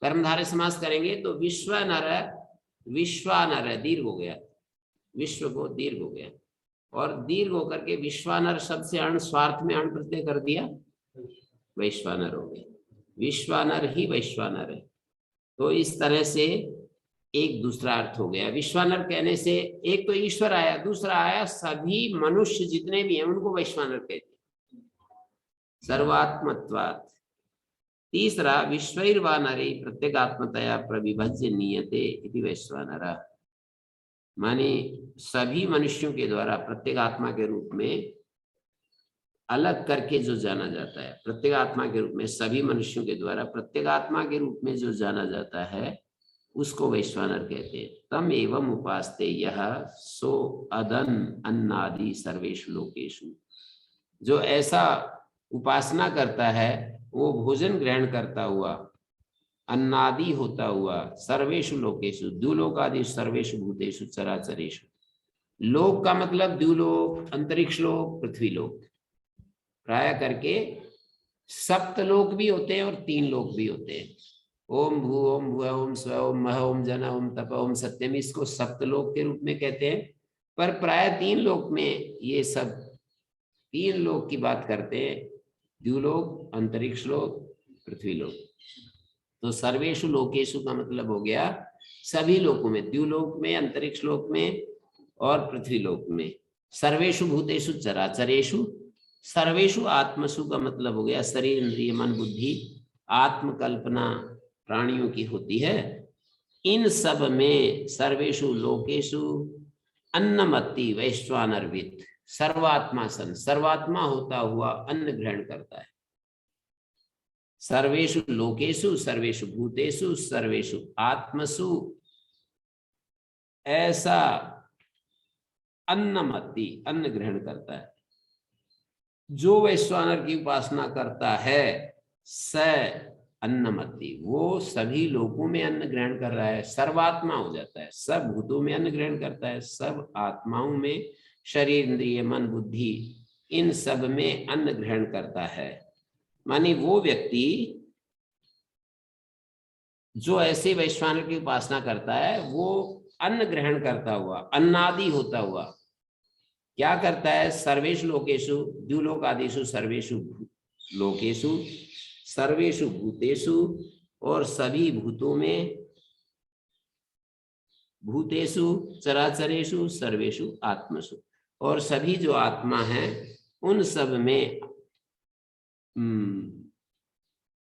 S1: कर्मधारय समास करेंगे, तो विश्व नर, विश्वानर दीर्घ हो गया, विश्व को दीर्घ हो गया, और दीर्घ होकर के विश्वानर शब्द से अण स्वार्थ में अण प्रत्यय कर दिया, वैश्वानर हो गया। विश्वानर ही वैश्वानर है। तो इस तरह से एक दूसरा अर्थ हो गया। विश्वानर कहने से एक तो ईश्वर आया, दूसरा आया सभी मनुष्य जितने भी हैं उनको वैश्वानर कहते हैं, सर्वात्मत्वात्। तीसरा विश्वैर्वानरे प्रत्येगात्मतया प्रविभज्य नियते इति वैश्वानर, माने सभी मनुष्यों के द्वारा प्रत्येगात्मा के रूप में अलग करके जो जाना जाता है, प्रत्येगात्मा के रूप में सभी मनुष्यों के द्वारा प्रत्येगात्मा के रूप में जो जाना जाता है, उसको वैश्वानर कहते हैं। तम एवं उपास्ते यह सो अदन अन्नादि सर्वेषु लोकेषु, जो ऐसा उपासना करता है वो भोजन ग्रहण करता हुआ, अन्नादि होता हुआ, सर्वेषु लोकेषु, द्युलोकादि सर्वेषु भूतेषु चराचरेषु। लोक का मतलब द्युलोक, अंतरिक्ष लोक, पृथ्वी लोक, प्राय करके सप्तलोक भी होते हैं और 3 लोक भी होते हैं। ओम भू ओम भुव ओम स्व ओम मह ओम जन ओम तप ओम सत्यम, इसको सप्तलोक के रूप में कहते हैं। पर प्राय 3 लोक में ये सब 3 लोक की बात करते हैं, द्युलोक, अंतरिक्ष लोक, पृथ्वी लोक। तो सर्वेषु लोकेषु का मतलब हो गया सभी लोकों में, द्युलोक में, अंतरिक्ष लोक में और पृथ्वी लोक में। सर्वेषु भूतेषु चराचरेषु, सर्वेषु आत्मसु का मतलब हो गया शरीर, इंद्रिय, मन, बुद्धि, आत्मकल्पना प्राणियों की होती है। इन सब में सर्वेषु लोकेषु अन्नमत्ति वैश्वानरवित्, सर्वात्मा सन, सर्वात्मा होता हुआ अन्न ग्रहण करता है। सर्वेषु लोकेषु, सर्वेषु भूतेषु, सर्वेषु आत्मसु, ऐसा अन्नमत्ति अन्न ग्रहण करता है। जो वैश्वानर की उपासना करता है स अन्नमत्ति, वो सभी लोकों में अन्न ग्रहण कर रहा है, सर्वात्मा हो जाता है, सब भूतों में अन्न ग्रहण करता है, सब आत्माओं में, शरीर, इंद्रिय, मन, बुद्धि, इन सब में अन्न ग्रहण करता है। माने वो व्यक्ति जो ऐसे वैश्वानर की उपासना करता है, वो अन्न ग्रहण करता हुआ, अन्नादि होता हुआ क्या करता है? सर्वेषु लोकेषु, द्युलोकादिषु सर्वेषु लोकेषु, सर्वेषु भूतेषु, और सभी भूतों में, भूतेषु चराचरेषु, सर्वेषु आत्मसु, और सभी जो आत्मा है उन सब में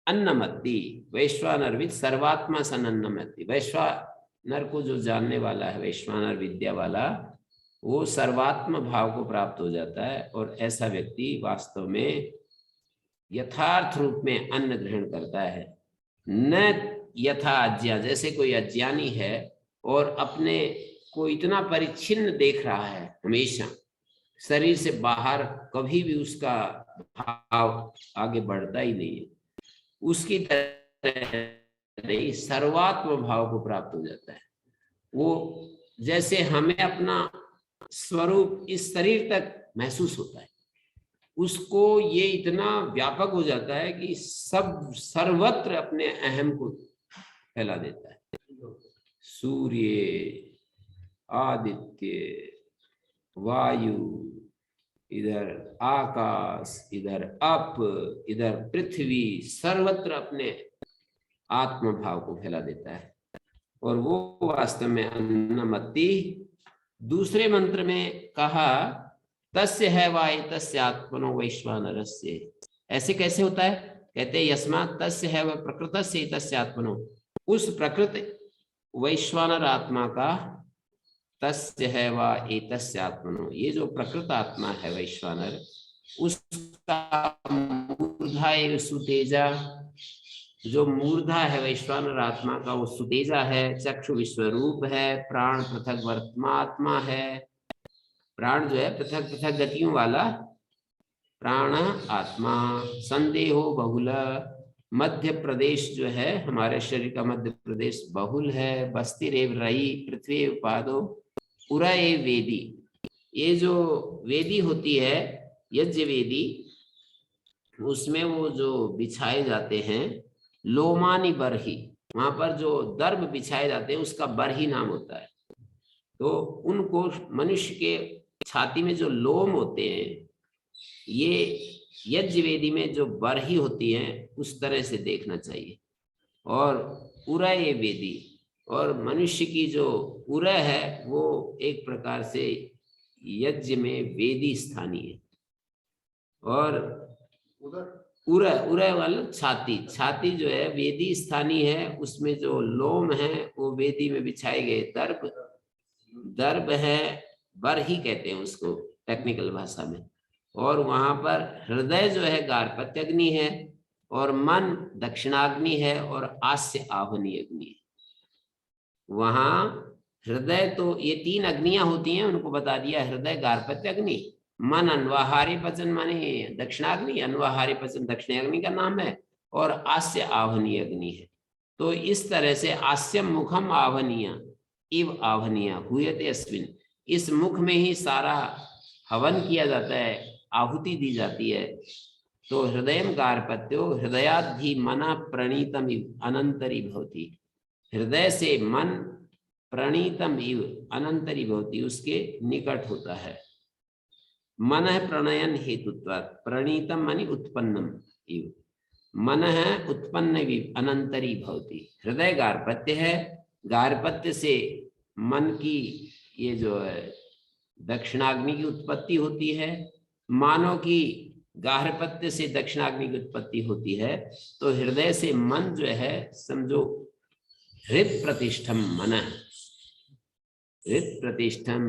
S1: अन्नमत्ति वैश्वानरवित्, सर्वात्मा सन अन्नमत्ति। वैश्वानर को जो जानने वाला है, वैश्वानर विद्या वाला, वो सर्वात्म भाव को प्राप्त हो जाता है। और ऐसा व्यक्ति वास्तव में यथार्थ रूप में अन्न ग्रहण करता है, न यथा अज्ञा, जैसे कोई अज्ञानी है और अपने को इतना परिच्छिन्न देख रहा है, हमेशा शरीर से बाहर कभी भी उसका भाव आगे बढ़ता ही नहीं है, उसकी तरह नहीं सर्वात्म भाव को प्राप्त हो जाता है। वो जैसे हमें अपना स्वरूप इस शरीर तक महसूस होता है, उसको ये इतना व्यापक हो जाता है कि सब सर्वत्र अपने अहम को फैला देता है। सूर्य, आदित्य, वायु, इधर आकाश, इधर अप, इधर पृथ्वी, सर्वत्र अपने आत्म भाव को फैला देता है, और वो वास्तव में अन्नमत्ति। दूसरे मंत्र में कहा तस्य है वाय तस्य आत्मनो वैश्वानरस्य। ऐसे कैसे होता है? कहते यस्मात् तस्य है वह प्रकृतस्य तस्य आत्मनो, उस प्रकृत वैश्वानर आत्मा का, तस्य है वा एतस्य आत्मनो, ये जो प्रकृत आत्मा है वैश्वानर, उसका मूर्धा एव सुतेजा, जो मूर्धा है वैश्वानर आत्मा का वो सुतेजा है, चक्षु विश्वरूप है, प्राण पृथक वर्तमात्मा है, प्राण जो है पृथक पृथक गतियों वाला प्राण आत्मा, संदेहो बहुल, मध्य प्रदेश जो है हमारे शरीर का मध्य प्रदेश बहुल है, बस्तिरेव रई पृथ्वी पादो पुरा वेदी, ये जो वेदी होती है यज्ञ वेदी, उसमें वो जो बिछाए जाते हैं लोमानी बरही, वहां पर जो दर्भ बिछाए जाते हैं उसका बरही नाम होता है। तो उनको मनुष्य के छाती में जो लोम होते हैं, ये यज्ञ वेदी में जो बरही होती है उस तरह से देखना चाहिए। और उरय वेदी, और मनुष्य की जो उरय है वो एक प्रकार से यज्ञ में वेदी स्थानीय है। और उरय, उरय वाला छाती, छाती जो है वेदी स्थानीय है, उसमें जो लोम है वो वेदी में बिछाए गए दर्भ, दर्भ है, बरही कहते हैं उसको टेक्निकल भाषा में। और वहां पर हृदय जो है गार्हपत्य अग्नि है, और मन दक्षिणाग्नि है, और आस्य आह्वनी अग्नि है। वहां हृदय, तो ये तीन अग्नियां होती हैं, उनको बता दिया, हृदय गार्हपत्य अग्नि, मन अन्वाहार्य पचन माने दक्षिणाग्नि, अन्वाहार्य पचन दक्षिणाग्नि का नाम है, और आस्य आह्वनीय अग्नि है। तो इस तरह से आस्यम मुखम आह्वनीय इव आह्वनीय हुयते अस्मिन्, इस मुख में ही सारा हवन किया जाता है, आहुति दी जाती है। तो हृदय गार्हपत्यो हृदयाद्धि मना प्रणीतम इव अनंतरी भवति, हृदय से मन प्रणीतम इव अनंतरी भवति, उसके निकट होता है। मन प्रणयन हेतुत्वात्, प्रणीतम मानी उत्पन्नम इव, मन उत्पन्न इव अनंतरी भवति, हृदय गार्हपत्य है, गार्हपत्य से मन की ये जो है दक्षिणाग्नि की उत्पत्ति होती है, मानव की गार्हपत्य से दक्षिणाग्नि की उत्पत्ति होती है। तो हृदय से मन जो है समझो हृद प्रतिष्ठम मन, हृद प्रतिष्ठम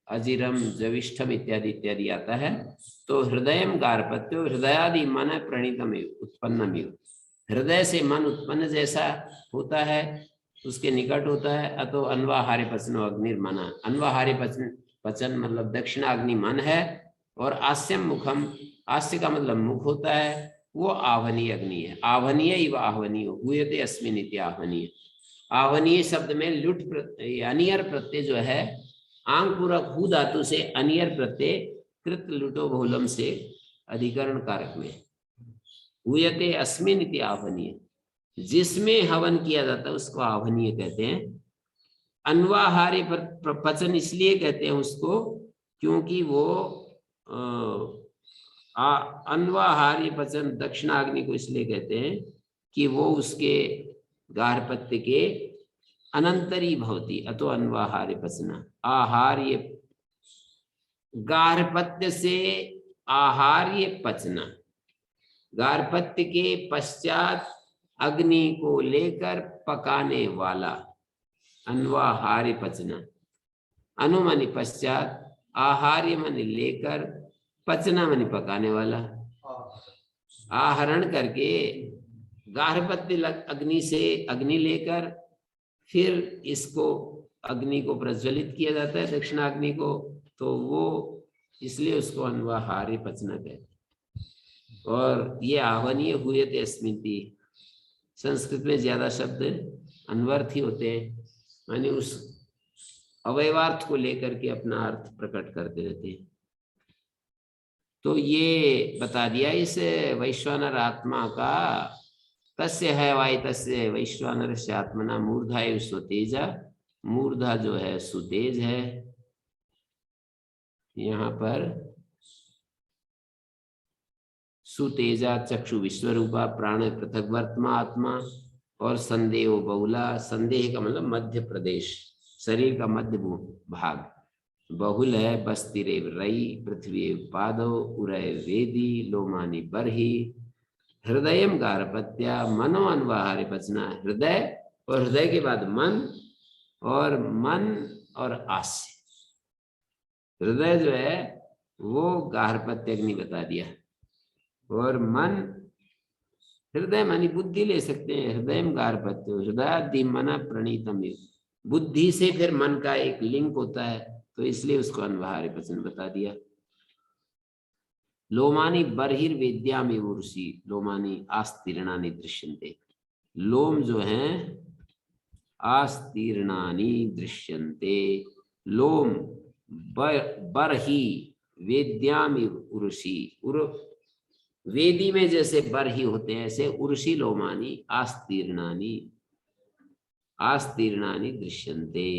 S1: अजिरम जविष्ठम इत्यादि इत्यादि आता है। तो हृदय गार्हपत्यो हृदयादि मन प्रणीतम उत्पन्नम, हृदय से मन उत्पन्न जैसा होता है, उसके निकट होता है। अतो अन्वाहार्य पचनो अग्निर्मना, अन्वाहार्य पचन मतलब दक्षिणाग्नि मन है, और आस्यम मुखम, आस्य का मतलब मुख होता है, वो आह्वनीय अग्नि है। आह्वनीय इव आह्वनीय हुयते अस्मिन् इति आह्वनीय, आह्वनीय शब्द में लुट अनियर प्रत्यय जो है आंग पूरक हु धातु से अनियर प्रत्यय कृत लुटो बहुलम से अधिकरण कारक में, हुयते अस्मिन् इति आह्वनीय, जिसमें हवन किया जाता है उसको आह्वनीय कहते हैं। अन्वाहार्य पचन इसलिए कहते हैं उसको क्योंकि वो अन्वाहार्य पचन दक्षिणाग्नि को इसलिए कहते हैं कि वो उसके गार्हपत्य के अनंतरी भवति, अतो अन्वाहार्य पचना, आहार्य गार्हपत्य से आहार्य पचना, गार्हपत्य के पश्चात अग्नि को लेकर पकाने वाला अन्वाहार्य पचना, अनुमानी पश्चात, आहार्य मानी लेकर, पचना मानी पकाने वाला। आहरण करके गार्हपत्य अग्नि से अग्नि लेकर फिर इसको अग्नि को प्रज्वलित किया जाता है, दक्षिणाग्नि को, तो वो इसलिए उसको अन्वाहार्य पचना कहते हैं। और ये आहवनीय हुए थे स्मृति, संस्कृत में ज्यादा शब्द अन्वर्थी होते हैं, माने उस अवयवार्थ को लेकर के अपना अर्थ प्रकट करते रहते हैं। तो ये बता दिया इस वैश्वानर आत्मा का, तस्य है वाई तस्य वैश्वानर से आत्मना मूर्धायु सुतेजा, मूर्धा जो है सुतेज है। यहाँ पर सुतेजा चक्षु विश्वरूपा प्राण पृथक वर्तमा आत्मा, और संदेह बहुला, संदेह का मतलब मध्य प्रदेश, शरीर का मध्य भाग, बहुल है बस्तिरेव रई पृथ्वी पादो उरय वेदी लोमानी बरही हृदयम गारपत्या मनो अन्वाहार्य पचना, हृदय और हृदय के बाद मन और आस्य। हृदय जो है वो गार्हपत्य अग्नि बता दिया, और मन, हृदय मानी बुद्धि ले सकते हैं, हृदय गार्हपत्य, हृदय मना प्रणीतम, बुद्धि से फिर मन का एक लिंक होता है, तो इसलिए उसको अन्वाहार्य पचन बता दिया। लोमानी बर्हिर्वेद्यामि उर्षि, लोमानी आस्तीर्णानि दृश्यन्ते, लोम जो हैं आस्तीर्णानि दृश्यन्ते, लोम बर्हि वेद्यामि उर्षि, वेदी में जैसे बर्हि होते हैं ऐसे उर्षि लोमानी आस्तीर्णानि दृश्यन्ते,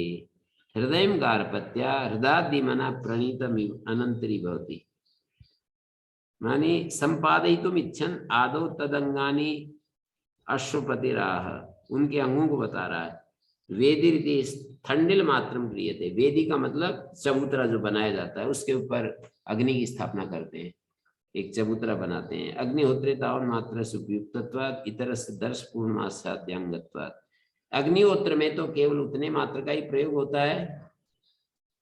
S1: हृदय गार्हपत्या हृदयादिमना प्रणीतम अनंतरी भवति, माने संपादयितुम इच्छन आदौ तदंगानि अश्वपतिराह, उनके अंगों को बता रहा है। वेदी थंडिल मात्रम क्रियते, वेदी का मतलब चबूतरा जो बनाया जाता है, उसके ऊपर अग्नि की स्थापना करते हैं, एक चबूतरा बनाते हैं। अग्निहोत्रे तावन मात्र सुपयुक्तत्वात् इतरस्य दर्श पूर्णमासाद्यांगत्वात्, अग्निहोत्र में तो केवल उतने मात्र का ही प्रयोग होता है,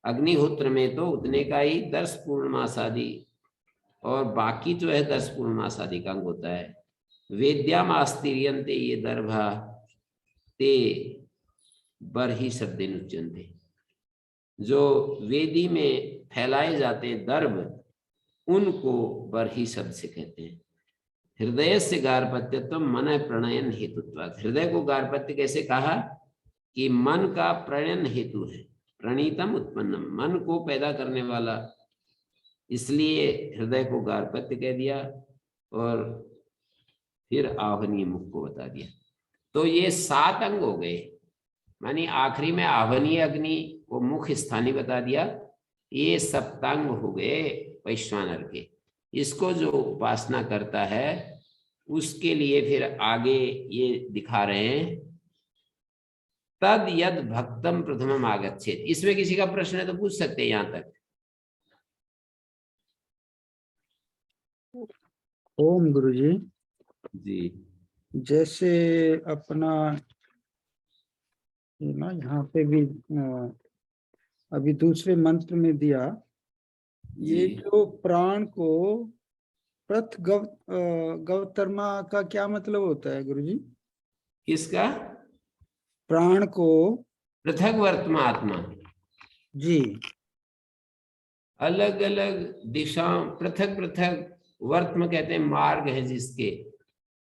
S1: अग्निहोत्र में तो उतने का ही दर्श पूर्णमास आदि, और बाकी जो है दर्श पूर्णमास आदि का अंग होता है। वेद्यामास्तीर्यन्ते ये दर्भा ते बर्हि शब्देन उच्यन्ते, जो वेदी में फैलाए जाते हैं दर्भ, उनको बर्हि शब्द से कहते हैं। हृदय से गार्हपत्यत्व मन प्रणयन हेतुत्वात्, हृदय को गार्हपत्य कैसे कहा कि मन का प्रणयन हेतु है, प्रणीतम उत्पन्नम, मन को पैदा करने वाला, इसलिए हृदय को गार्हपत्य कह दिया, और फिर आहवनीय मुख को बता दिया। तो ये 7 अंग हो गए, मानी आखिरी में आहवनीय अग्नि को मुख स्थानीय बता दिया, ये सप्तांग हो गए वैश्वानर के। इसको जो उपासना करता है उसके लिए फिर आगे ये दिखा रहे हैं, तद यद भक्तम प्रथमम आगच्छेत। इसमें किसी का प्रश्न है तो पूछ सकते हैं यहां तक।
S2: ओम गुरुजी
S1: जी,
S2: जैसे अपना ना यहाँ पे भी अभी दूसरे मंत्र में दिया, ये जो प्राण को प्रथ गवतर्मा का क्या मतलब होता है गुरुजी?
S1: किसका?
S2: प्राण को
S1: पृथक वर्तमा आत्मा,
S2: जी,
S1: अलग अलग दिशा, पृथक पृथक वर्तम कहते हैं, मार्ग है जिसके,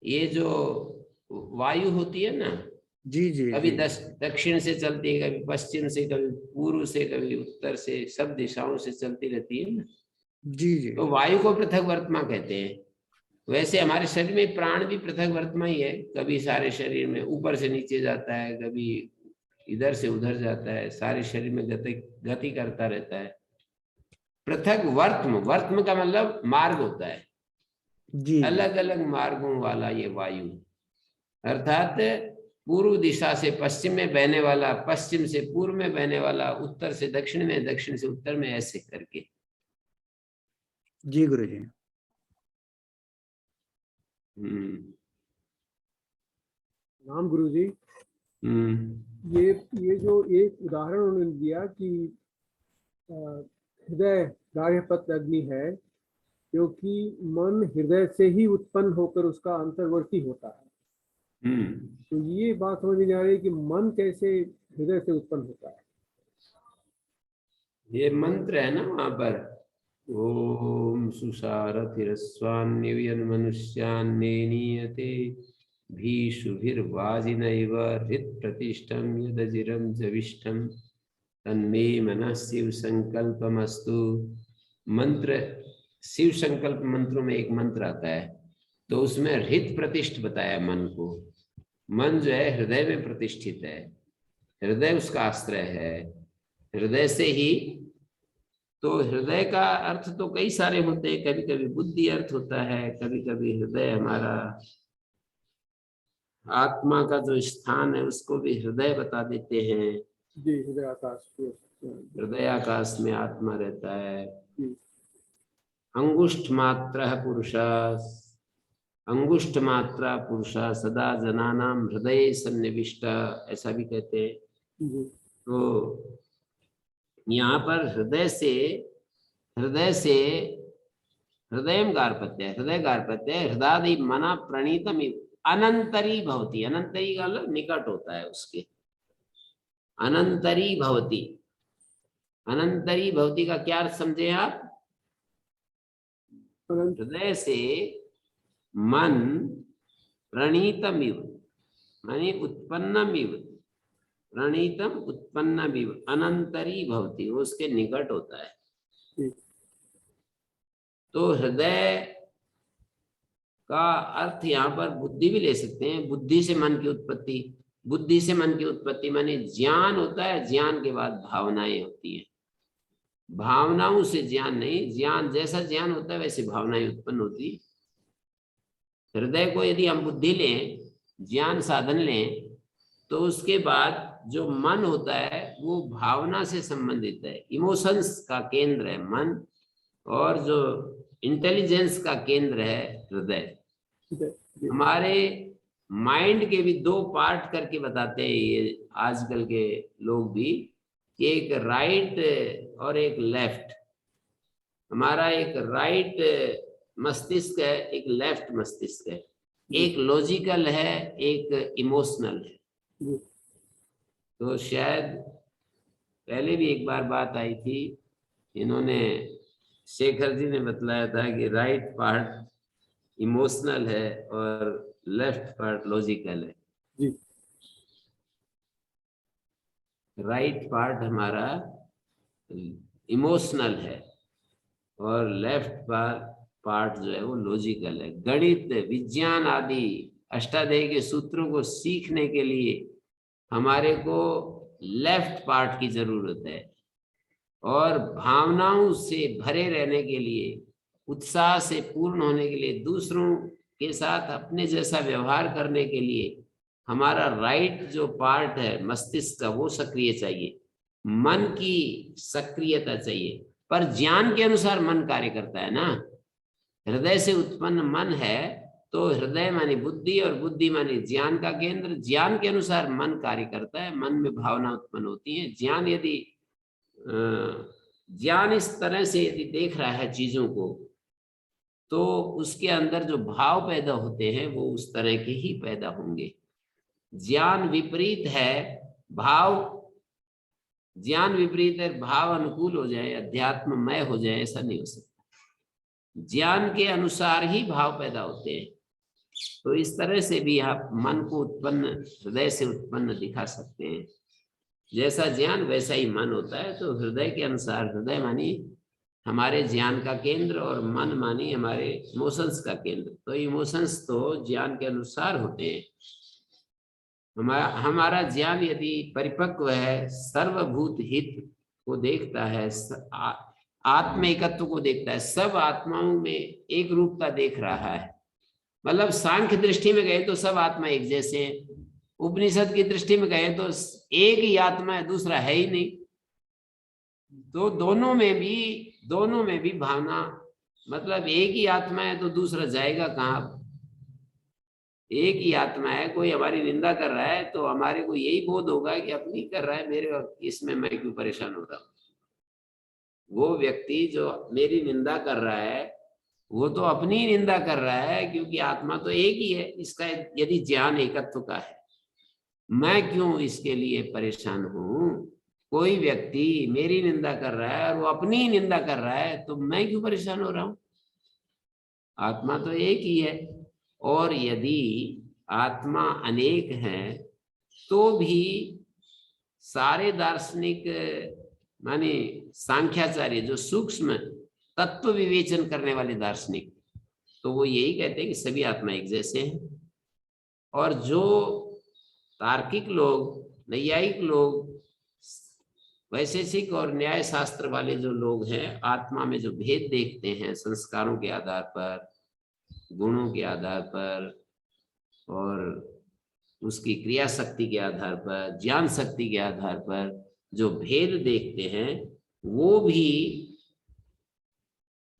S1: ये जो वायु होती है ना,
S2: जी जी
S1: कभी
S2: जी
S1: दक्षिण से चलती है, कभी पश्चिम से, कभी पूर्व से, कभी उत्तर से, सब दिशाओं से चलती रहती है ना,
S2: जी जी,
S1: तो वायु को पृथक वर्तमा कहते हैं। वैसे हमारे शरीर में प्राण भी पृथक वर्तमा ही है, कभी सारे शरीर में ऊपर से नीचे जाता है, कभी इधर से उधर जाता है, सारे शरीर में गति करता रहता है। पृथक वर्तम, वर्तम का मतलब मार्ग होता है,
S2: जी
S1: अलग अलग मार्गों वाला ये वायु, अर्थात पूर्व दिशा से पश्चिम में बहने वाला, पश्चिम से पूर्व में बहने वाला, उत्तर से दक्षिण में, दक्षिण से उत्तर में, ऐसे करके।
S2: जी गुरुजी।
S3: नाम गुरुजी, ये जो एक उदाहरण उन्होंने दिया कि हृदय गार्हपत्य अग्नि है, क्योंकि मन हृदय से ही उत्पन्न होकर उसका अंतर्वर्ती होता है। तो ये बात समझ में नहीं आ रही कि मन कैसे हृदय से उत्पन्न होता है।
S1: ये मंत्र है ना वहां पर, ओम सुसारथिरस्वान्निवयन् मनुष्यान्नेनीयते भीषुभिर्वाजिनैव हृत्प्रतिष्ठं यदजिरं जविष्ठं तन्मे मनः शिव संकल्पमस्तु। मंत्र, शिव संकल्प मंत्रों में एक मंत्र आता है, तो उसमें हृत प्रतिष्ठ बताया मन को। मन जो है हृदय में प्रतिष्ठित है, हृदय उसका आश्रय है, हृदय से ही। तो हृदय का अर्थ तो कई सारे होते हैं, कभी कभी बुद्धि अर्थ होता है, कभी कभी हृदय हमारा आत्मा का जो स्थान है उसको भी हृदय बता देते हैं।
S3: जी, हृदय आकाश।
S1: हृदय आकाश में आत्मा रहता है।
S3: जी।
S1: अंगुष्ठ मात्र पुरुषा, अंगुष्ठ मात्रा पुरुषा सदा जनानाम हृदय सन्निविष्ट, ऐसा भी कहते हैं।
S3: जी।
S1: तो यहाँ पर हृदय से हृदय गार्पत्य, हृदय गार्पत्य हृदय मना प्रणीतम अनंतरी भवती, अनंतरी का मतलब निकट होता है उसके, अनंतरी भवती। अनंतरी भवती का क्या अर्थ समझे आप? हृदय से मन प्रणीतमिव माने उत्पन्नमिव, प्रणीतम उत्पन्नमिव अनंतरी भवती, वो उसके निकट होता है। तो हृदय का अर्थ यहाँ पर बुद्धि भी ले सकते हैं, बुद्धि से मन की उत्पत्ति। बुद्धि से मन की उत्पत्ति माने ज्ञान होता है, ज्ञान के बाद भावनाएं होती हैं। भावनाओं से ज्ञान नहीं, ज्ञान जैसा ज्ञान होता है वैसे भावनाएं उत्पन्न होती है। हृदय को यदि हम बुद्धि लें, ज्ञान साधन लें, तो उसके बाद जो मन होता है वो भावना से संबंधित है, इमोशंस का केंद्र है मन, और जो इंटेलिजेंस का केंद्र है हृदय। हमारे माइंड के भी दो पार्ट करके बताते हैं ये आजकल के लोग भी, कि एक राइट और एक लेफ्ट। हमारा एक राइट मस्तिष्क है, एक लेफ्ट मस्तिष्क है, एक लॉजिकल है, एक इमोशनल है। तो शायद पहले भी एक बार बात आई थी, इन्होंने शेखर जी ने बतलाया था कि राइट पार्ट इमोशनल है और लेफ्ट पार्ट लॉजिकल है।
S3: जी।
S1: राइट पार्ट हमारा इमोशनल है और लेफ्ट पार्ट जो है वो लॉजिकल है। गणित, विज्ञान आदि अष्टाध्यायी के सूत्रों को सीखने के लिए हमारे को लेफ्ट पार्ट की जरूरत है, और भावनाओं से भरे रहने के लिए, उत्साह से पूर्ण होने के लिए, दूसरों के साथ अपने जैसा व्यवहार करने के लिए हमारा राइट जो पार्ट है मस्तिष्क का वो सक्रिय चाहिए, मन की सक्रियता चाहिए। पर ज्ञान के अनुसार मन कार्य करता है ना। हृदय से उत्पन्न मन है तो हृदय मानी बुद्धि और बुद्धि मानी ज्ञान का केंद्र, ज्ञान के अनुसार मन कार्य करता है, मन में भावना उत्पन्न होती है। ज्ञान यदि ज्ञान इस तरह से यदि देख रहा है चीजों को, तो उसके अंदर जो भाव पैदा होते हैं वो उस तरह के ही पैदा होंगे। ज्ञान विपरीत है, भाव, ज्ञान विपरीत है, भाव अनुकूल हो जाए, अध्यात्ममय हो जाए, ऐसा नहीं हो सकता। ज्ञान के अनुसार ही भाव पैदा होते हैं। तो इस तरह से भी आप मन को उत्पन्न, हृदय से उत्पन्न दिखा सकते हैं। जैसा ज्ञान वैसा ही मन होता है। तो हृदय के अनुसार, हृदय मानी हमारे ज्ञान का केंद्र और मन मानी हमारे इमोशंस का केंद्र। तो इमोशंस तो ज्ञान के अनुसार होते हैं। हमारा ज्ञान यदि परिपक्व है, सर्वभूत हित को देखता है, आत्म एकत्व को देखता है, सब आत्माओं में एक रूपता देख रहा है। मतलब सांख्य दृष्टि में गए तो सब आत्मा एक जैसे हैं, उपनिषद की दृष्टि में गए तो एक ही आत्मा है, दूसरा है ही नहीं। तो दोनों में भी भावना, मतलब एक ही आत्मा है तो दूसरा जाएगा कहाँ? एक ही आत्मा है, कोई हमारी निंदा कर रहा है तो हमारे को यही बोध होगा कि अपनी कर रहा है, मेरे इसमें मैं क्यों परेशान हो रहा हूँ। वो व्यक्ति जो मेरी निंदा कर रहा है वो तो अपनी ही निंदा कर रहा है, क्योंकि आत्मा तो एक ही है। इसका यदि ज्ञान एकत्व का है, मैं क्यों इसके लिए परेशान हूं? कोई व्यक्ति मेरी निंदा कर रहा है और वो अपनी ही निंदा कर रहा है, तो मैं क्यों परेशान हो रहा हूं? आत्मा तो एक ही है। और यदि आत्मा अनेक है तो भी सारे दार्शनिक माने सांख्याचार्य, जो सूक्ष्म तत्व विवेचन करने वाले दार्शनिक, तो वो यही कहते हैं कि सभी आत्मा एक जैसे हैं। और जो तार्किक लोग, नैयायिक लोग, वैशेषिक और न्याय शास्त्र वाले जो लोग हैं, आत्मा में जो भेद देखते हैं संस्कारों के आधार पर, गुणों के आधार पर और उसकी क्रिया शक्ति के आधार पर, ज्ञान शक्ति के आधार पर जो भेद देखते हैं, वो भी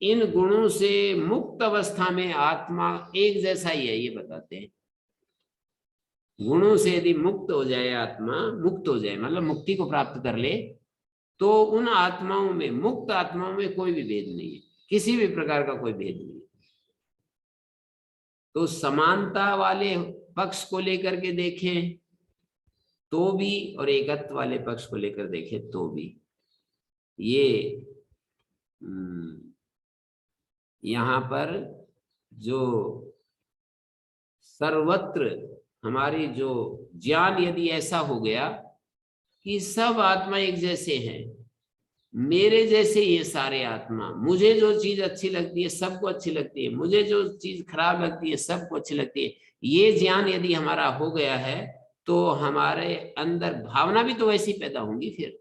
S1: इन गुणों से मुक्त अवस्था में आत्मा एक जैसा ही है, ये बताते हैं। गुणों से यदि मुक्त हो जाए, आत्मा मुक्त हो जाए मतलब मुक्ति को प्राप्त कर ले, तो उन आत्माओं में, मुक्त आत्माओं में कोई भी भेद नहीं है, किसी भी प्रकार का कोई भेद नहीं है। तो समानता वाले पक्ष को लेकर के देखें तो भी, और एकत्व वाले पक्ष को लेकर देखें तो भी, ये यहाँ पर जो सर्वत्र हमारी जो ज्ञान यदि ऐसा हो गया कि सब आत्मा एक जैसे हैं, मेरे जैसे ये सारे आत्मा, मुझे जो चीज अच्छी लगती है सबको अच्छी लगती है, मुझे जो चीज खराब लगती है सबको अच्छी लगती है, ये ज्ञान यदि हमारा हो गया है तो हमारे अंदर भावना भी तो वैसी पैदा होंगी। फिर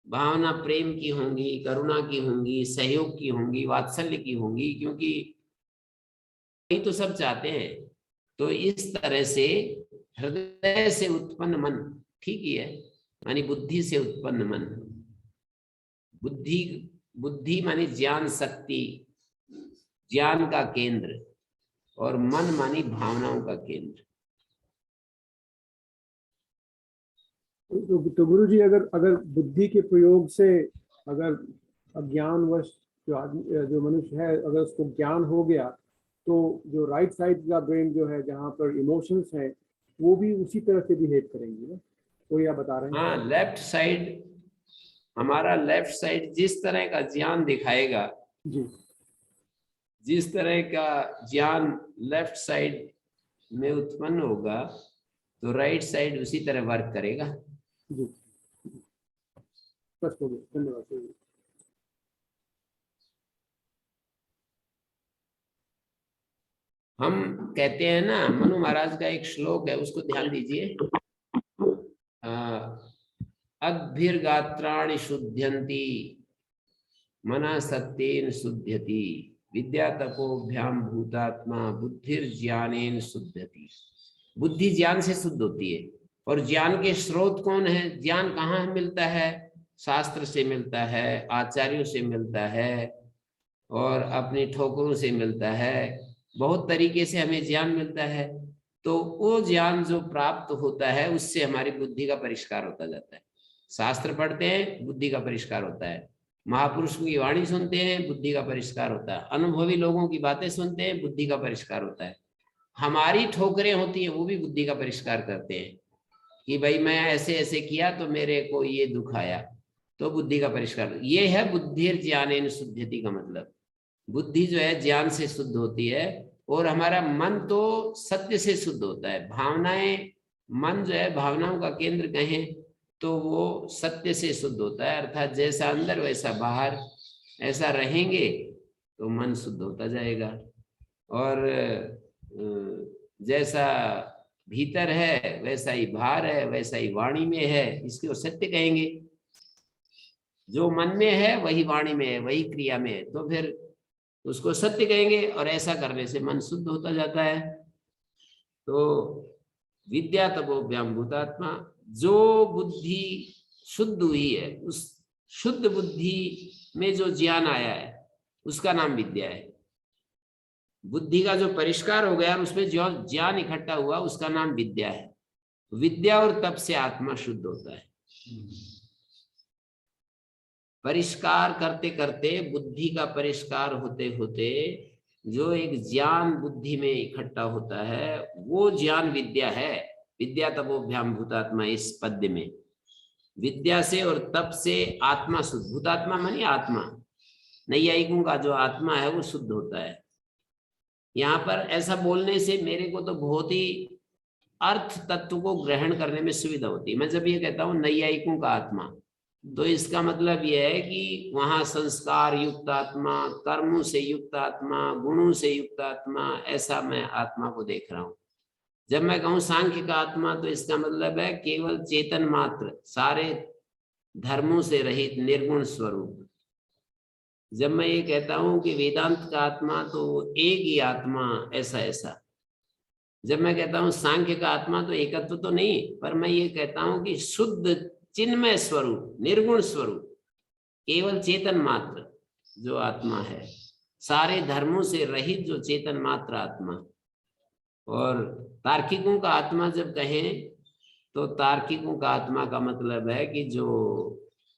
S1: भावना प्रेम की होंगी, करुणा की होंगी, सहयोग की होंगी, वात्सल्य की होंगी, क्योंकि यही तो सब चाहते हैं। तो इस तरह से हृदय से उत्पन्न मन ठीक ही है, मानी बुद्धि से उत्पन्न मन, बुद्धि मानी ज्ञान शक्ति, ज्ञान का केंद्र, और मन मानी भावनाओं का केंद्र।
S3: तो गुरु जी, अगर बुद्धि के प्रयोग से अगर अज्ञानवश जो मनुष्य है, अगर उसको ज्ञान हो गया, तो जो राइट साइड का ब्रेन जो है, जहाँ पर इमोशंस है, वो भी उसी तरह से बिहेव करेंगे ना, तो यह बता रहे हैं।
S1: हाँ, लेफ्ट साइड, हमारा लेफ्ट साइड जिस तरह का ज्ञान दिखाएगा
S3: जी,
S1: जिस तरह का ज्ञान लेफ्ट साइड में उत्पन्न होगा, तो राइट साइड उसी तरह वर्क करेगा।
S3: जी, बस हो गया, धन्यवाद।
S1: हम कहते हैं ना, मनु महाराज का एक श्लोक है, उसको ध्यान दीजिए। अद्भिर्गात्राणि शुद्ध्यन्ति मना सत्येन शुद्ध्यति विद्या तपोभ्याम भूतात्मा बुद्धिर्ज्ञानेन शुद्ध्यति। बुद्धि ज्ञान से शुद्ध होती है। और ज्ञान के स्रोत कौन है? ज्ञान कहाँ मिलता है? शास्त्र से मिलता है, आचार्यों से मिलता है, और अपनी ठोकरों से मिलता है, बहुत तरीके से हमें ज्ञान मिलता है। तो वो ज्ञान जो प्राप्त होता है, उससे हमारी बुद्धि का परिष्कार होता जाता है। शास्त्र पढ़ते हैं, बुद्धि का परिष्कार होता है। महापुरुषों की वाणी सुनते हैं, बुद्धि का परिष्कार होता है। अनुभवी लोगों की बातें सुनते हैं, बुद्धि का परिष्कार होता है। हमारी ठोकरें होती हैं, वो भी बुद्धि का परिष्कार करते हैं कि भाई मैं ऐसे ऐसे किया तो मेरे को ये दुख आया, तो बुद्धि का परिष्कार। ये है बुद्धिर ज्ञानेन शुद्ध्यति का मतलब। बुद्धि जो है ज्ञान से शुद्ध होती है, और हमारा मन तो सत्य से शुद्ध होता है। भावनाएं, मन जो है भावनाओं का केंद्र कहें तो वो सत्य से शुद्ध होता है, अर्थात जैसा अंदर वैसा बाहर, ऐसा रहेंगे तो मन शुद्ध होता जाएगा। और जैसा भीतर है वैसा ही बाहर है, वैसा ही वाणी में है, इसको सत्य कहेंगे। जो मन में है वही वाणी में है, वही क्रिया में है, तो फिर उसको सत्य कहेंगे। और ऐसा करने से मन शुद्ध होता जाता है। तो विद्या तपोभ्याम भूतात्मा, जो बुद्धि शुद्ध हुई है, उस शुद्ध बुद्धि में जो ज्ञान आया है उसका नाम विद्या है। बुद्धि का जो परिष्कार हो गया, उसमें जो ज्ञान इकट्ठा हुआ, उसका नाम विद्या है। विद्या और तप से आत्मा शुद्ध होता है। परिष्कार करते करते, बुद्धि का परिष्कार होते होते जो एक ज्ञान बुद्धि में इकट्ठा होता है वो ज्ञान विद्या है। विद्या तपोभ्याम भूतात्मा, इस पद्य में विद्या से और तप से आत्मा शुद्ध, भूतात्मा मानी आत्मा, नैयायिकों का जो आत्मा है वो शुद्ध होता है। यहाँ पर ऐसा बोलने से मेरे को तो बहुत ही अर्थ तत्व को ग्रहण करने में सुविधा होती है। मैं जब ये कहता हूँ नैयायिकों का आत्मा, तो इसका मतलब यह है कि वहां संस्कार युक्त आत्मा, कर्मों से युक्त आत्मा, गुणों से युक्त आत्मा, ऐसा मैं आत्मा को देख रहा हूं। जब मैं कहूँ सांख्य का आत्मा, तो इसका मतलब है केवल चेतन मात्र, सारे धर्मों से रहित निर्गुण स्वरूप। जब मैं ये कहता हूं कि वेदांत का आत्मा, तो एक ही आत्मा, ऐसा ऐसा। जब मैं कहता हूं सांख्य का आत्मा, तो एकत्व तो नहीं, पर मैं ये कहता हूं कि शुद्ध चिन्मय स्वरूप, निर्गुण स्वरूप, केवल चेतन मात्र जो आत्मा है, सारे धर्मों से रहित जो चेतन मात्र आत्मा। और तार्किकों का आत्मा जब कहें, तो तार्किकों का आत्मा का मतलब है कि जो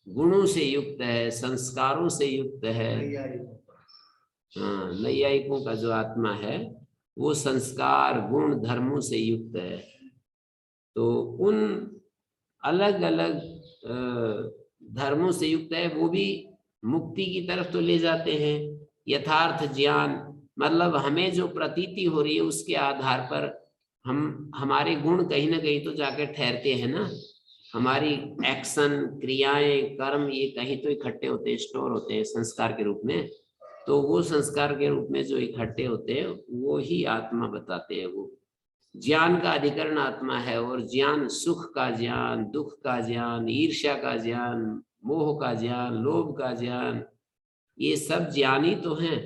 S1: गुणों से युक्त है, संस्कारों से युक्त है। हाँ, नैयायिकों का जो आत्मा है वो संस्कार, गुण, धर्मों से युक्त है। तो उन अलग अलग धर्मों से युक्त है, वो भी मुक्ति की तरफ तो ले जाते हैं। यथार्थ ज्ञान मतलब हमें जो प्रतीति हो रही है उसके आधार पर हम, हमारे गुण कहीं ना कहीं तो जाके ठहरते हैं ना। हमारी एक्शन, क्रियाएं, कर्म, ये कहीं तो इकट्ठे होते हैं, स्टोर होते हैं संस्कार के रूप में। तो वो संस्कार के रूप में जो इकट्ठे होते हैं वो ही आत्मा बताते हैं। वो ज्ञान का अधिकरण आत्मा है। और ज्ञान, सुख का ज्ञान, दुख का ज्ञान, ईर्ष्या का ज्ञान, मोह का ज्ञान, लोभ का ज्ञान, ये सब ज्ञान ही तो हैं।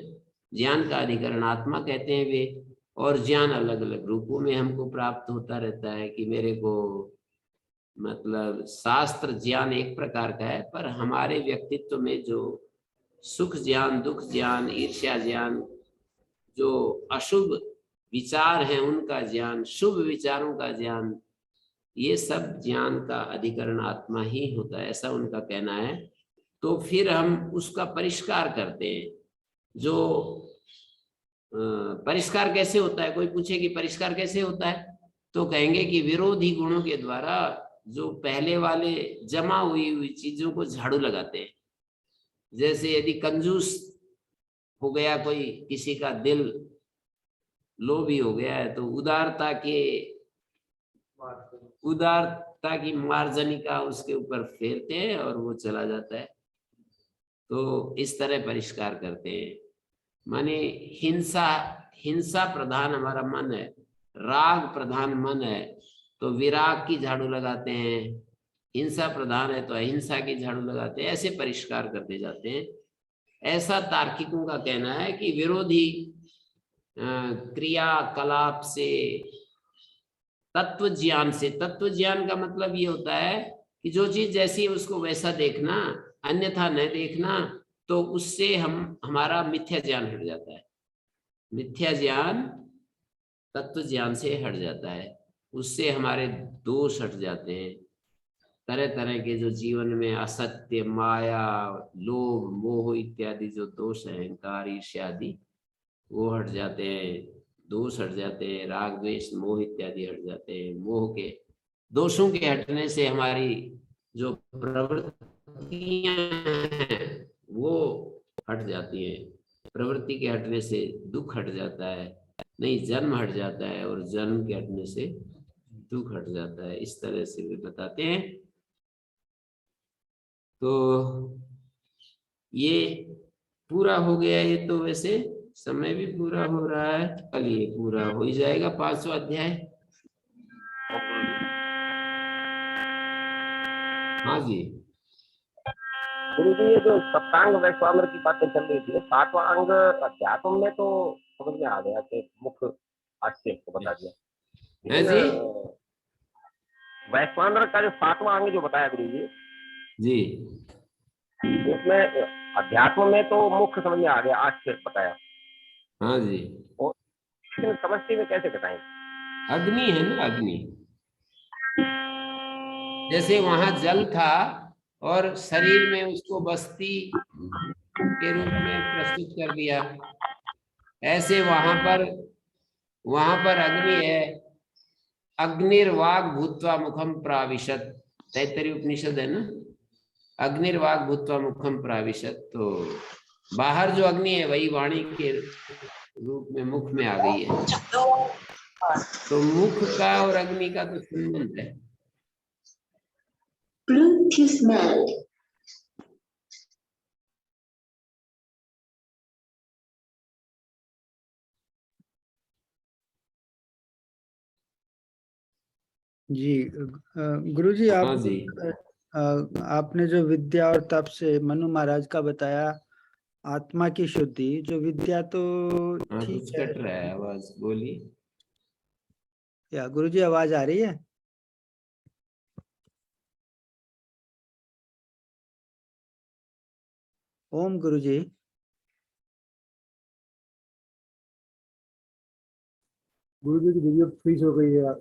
S1: ज्ञान का अधिकरण आत्मा कहते हैं वे। और ज्ञान अलग अलग रूपों में हमको प्राप्त होता रहता है कि मेरे को मतलब शास्त्र ज्ञान एक प्रकार का है, पर हमारे व्यक्तित्व में जो सुख ज्ञान, दुख ज्ञान, ईर्ष्या ज्ञान, जो अशुभ विचार हैं उनका ज्ञान, शुभ विचारों का ज्ञान, ये सब ज्ञान का अधिकरण आत्मा ही होता है, ऐसा उनका कहना है। तो फिर हम उसका परिष्कार करते हैं। जो परिष्कार कैसे होता है, कोई पूछे कि परिष्कार कैसे होता है, तो कहेंगे कि विरोधी गुणों के द्वारा जो पहले वाले जमा हुई चीजों को झाड़ू लगाते हैं। जैसे यदि कंजूस हो गया कोई, किसी का दिल लोभी हो गया है, तो उदारता की मार्जनिका उसके ऊपर फेरते हैं और वो चला जाता है। तो इस तरह परिष्कार करते हैं। माने हिंसा प्रधान हमारा मन है, राग प्रधान मन है तो विराग की झाड़ू लगाते हैं, हिंसा प्रधान है तो अहिंसा की झाड़ू लगाते हैं, ऐसे परिष्कार करते जाते हैं। ऐसा तार्किकों का कहना है कि विरोधी क्रियाकलाप से, तत्व ज्ञान से, तत्व ज्ञान का मतलब ये होता है कि जो चीज जैसी है उसको वैसा देखना, अन्यथा न देखना, तो उससे हमारा मिथ्या ज्ञान हट जाता है। मिथ्या ज्ञान तत्व ज्ञान से हट जाता है, उससे हमारे दोष हट जाते हैं। तरह तरह के जो जीवन में असत्य, माया, लोभ, मोह इत्यादि जो दोष है, अहंकार, ईर्ष्या आदि, वो हट जाते हैं, दोष हट जाते हैं, राग द्वेष मोह इत्यादि हट जाते हैं। मोह के दोषों के हटने से हमारी जो प्रवृत्तियां हैं वो हट जाती हैं। प्रवृत्ति के हटने से दुख हट जाता है, नहीं जन्म हट जाता है, और जन्म के हटने से दुख हट जाता है। इस तरह से वे बताते हैं। तो ये पूरा हो गया। ये तो वैसे समय भी पूरा हो रहा है, कल ये पूरा हो ही जाएगा 5वां अध्याय। हाँ जी
S4: गुरु जी, ये जो सप्तांग वैश्वानर की बातें चल रही थी, 7वां अंग अध्यात्म में तो समझ में आ गया कि मुख्य आक्षेप को बता दिया।
S1: है जी
S4: वैश्वानर का जो 7वां अंग जो बताया गुरु
S1: जी,
S4: उसमें अध्यात्म में तो मुख्य समझ में आ गया, आक्षेप बताया।
S1: हाँ जी,
S4: और समष्टि में कैसे बताएंगे?
S1: अग्नि है ना, अग्नि। जैसे वहां जल था और शरीर में उसको बस्ती के रूप में प्रस्तुत कर दिया, ऐसे वहां पर अग्नि है, अग्निर्वाग भूत्वा मुखम प्राविशत, तैत्तरीय उपनिषद है ना, अग्निर्वाग भूत्वा मुखम प्राविशत। तो बाहर जो अग्नि है वही वाणी के रूप में मुख में आ गई है। तो मुख का और अग्नि का तो संबंध है।
S2: जी गुरुजी, आप
S1: हाँ जी,
S2: आपने जो विद्या और तप से मनु महाराज का बताया, आत्मा की शुद्धि, जो विद्या तो
S1: हाँ
S2: ठीक
S1: कुछ
S2: है।
S1: कट रहा है आवाज, बोलिए।
S2: या गुरुजी आवाज आ रही है? ओम गुरुजी।
S3: गुरु जी की वीडियो फ्रीज हो गई है।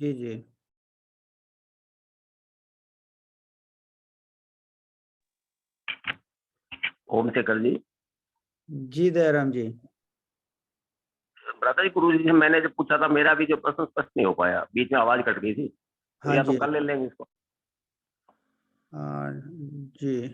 S2: जी जी।
S4: ओम शेखर जी।
S2: जी दयाराम जी।
S4: ब्रदर जी, गुरु जी से मैंने जब पूछा था, मेरा भी जो प्रश्न स्पष्ट नहीं हो पाया, बीच में आवाज कट गई थी, तो
S2: हाँ
S4: या
S2: जी।
S4: तो कल ले लेंगे इसको।
S2: जी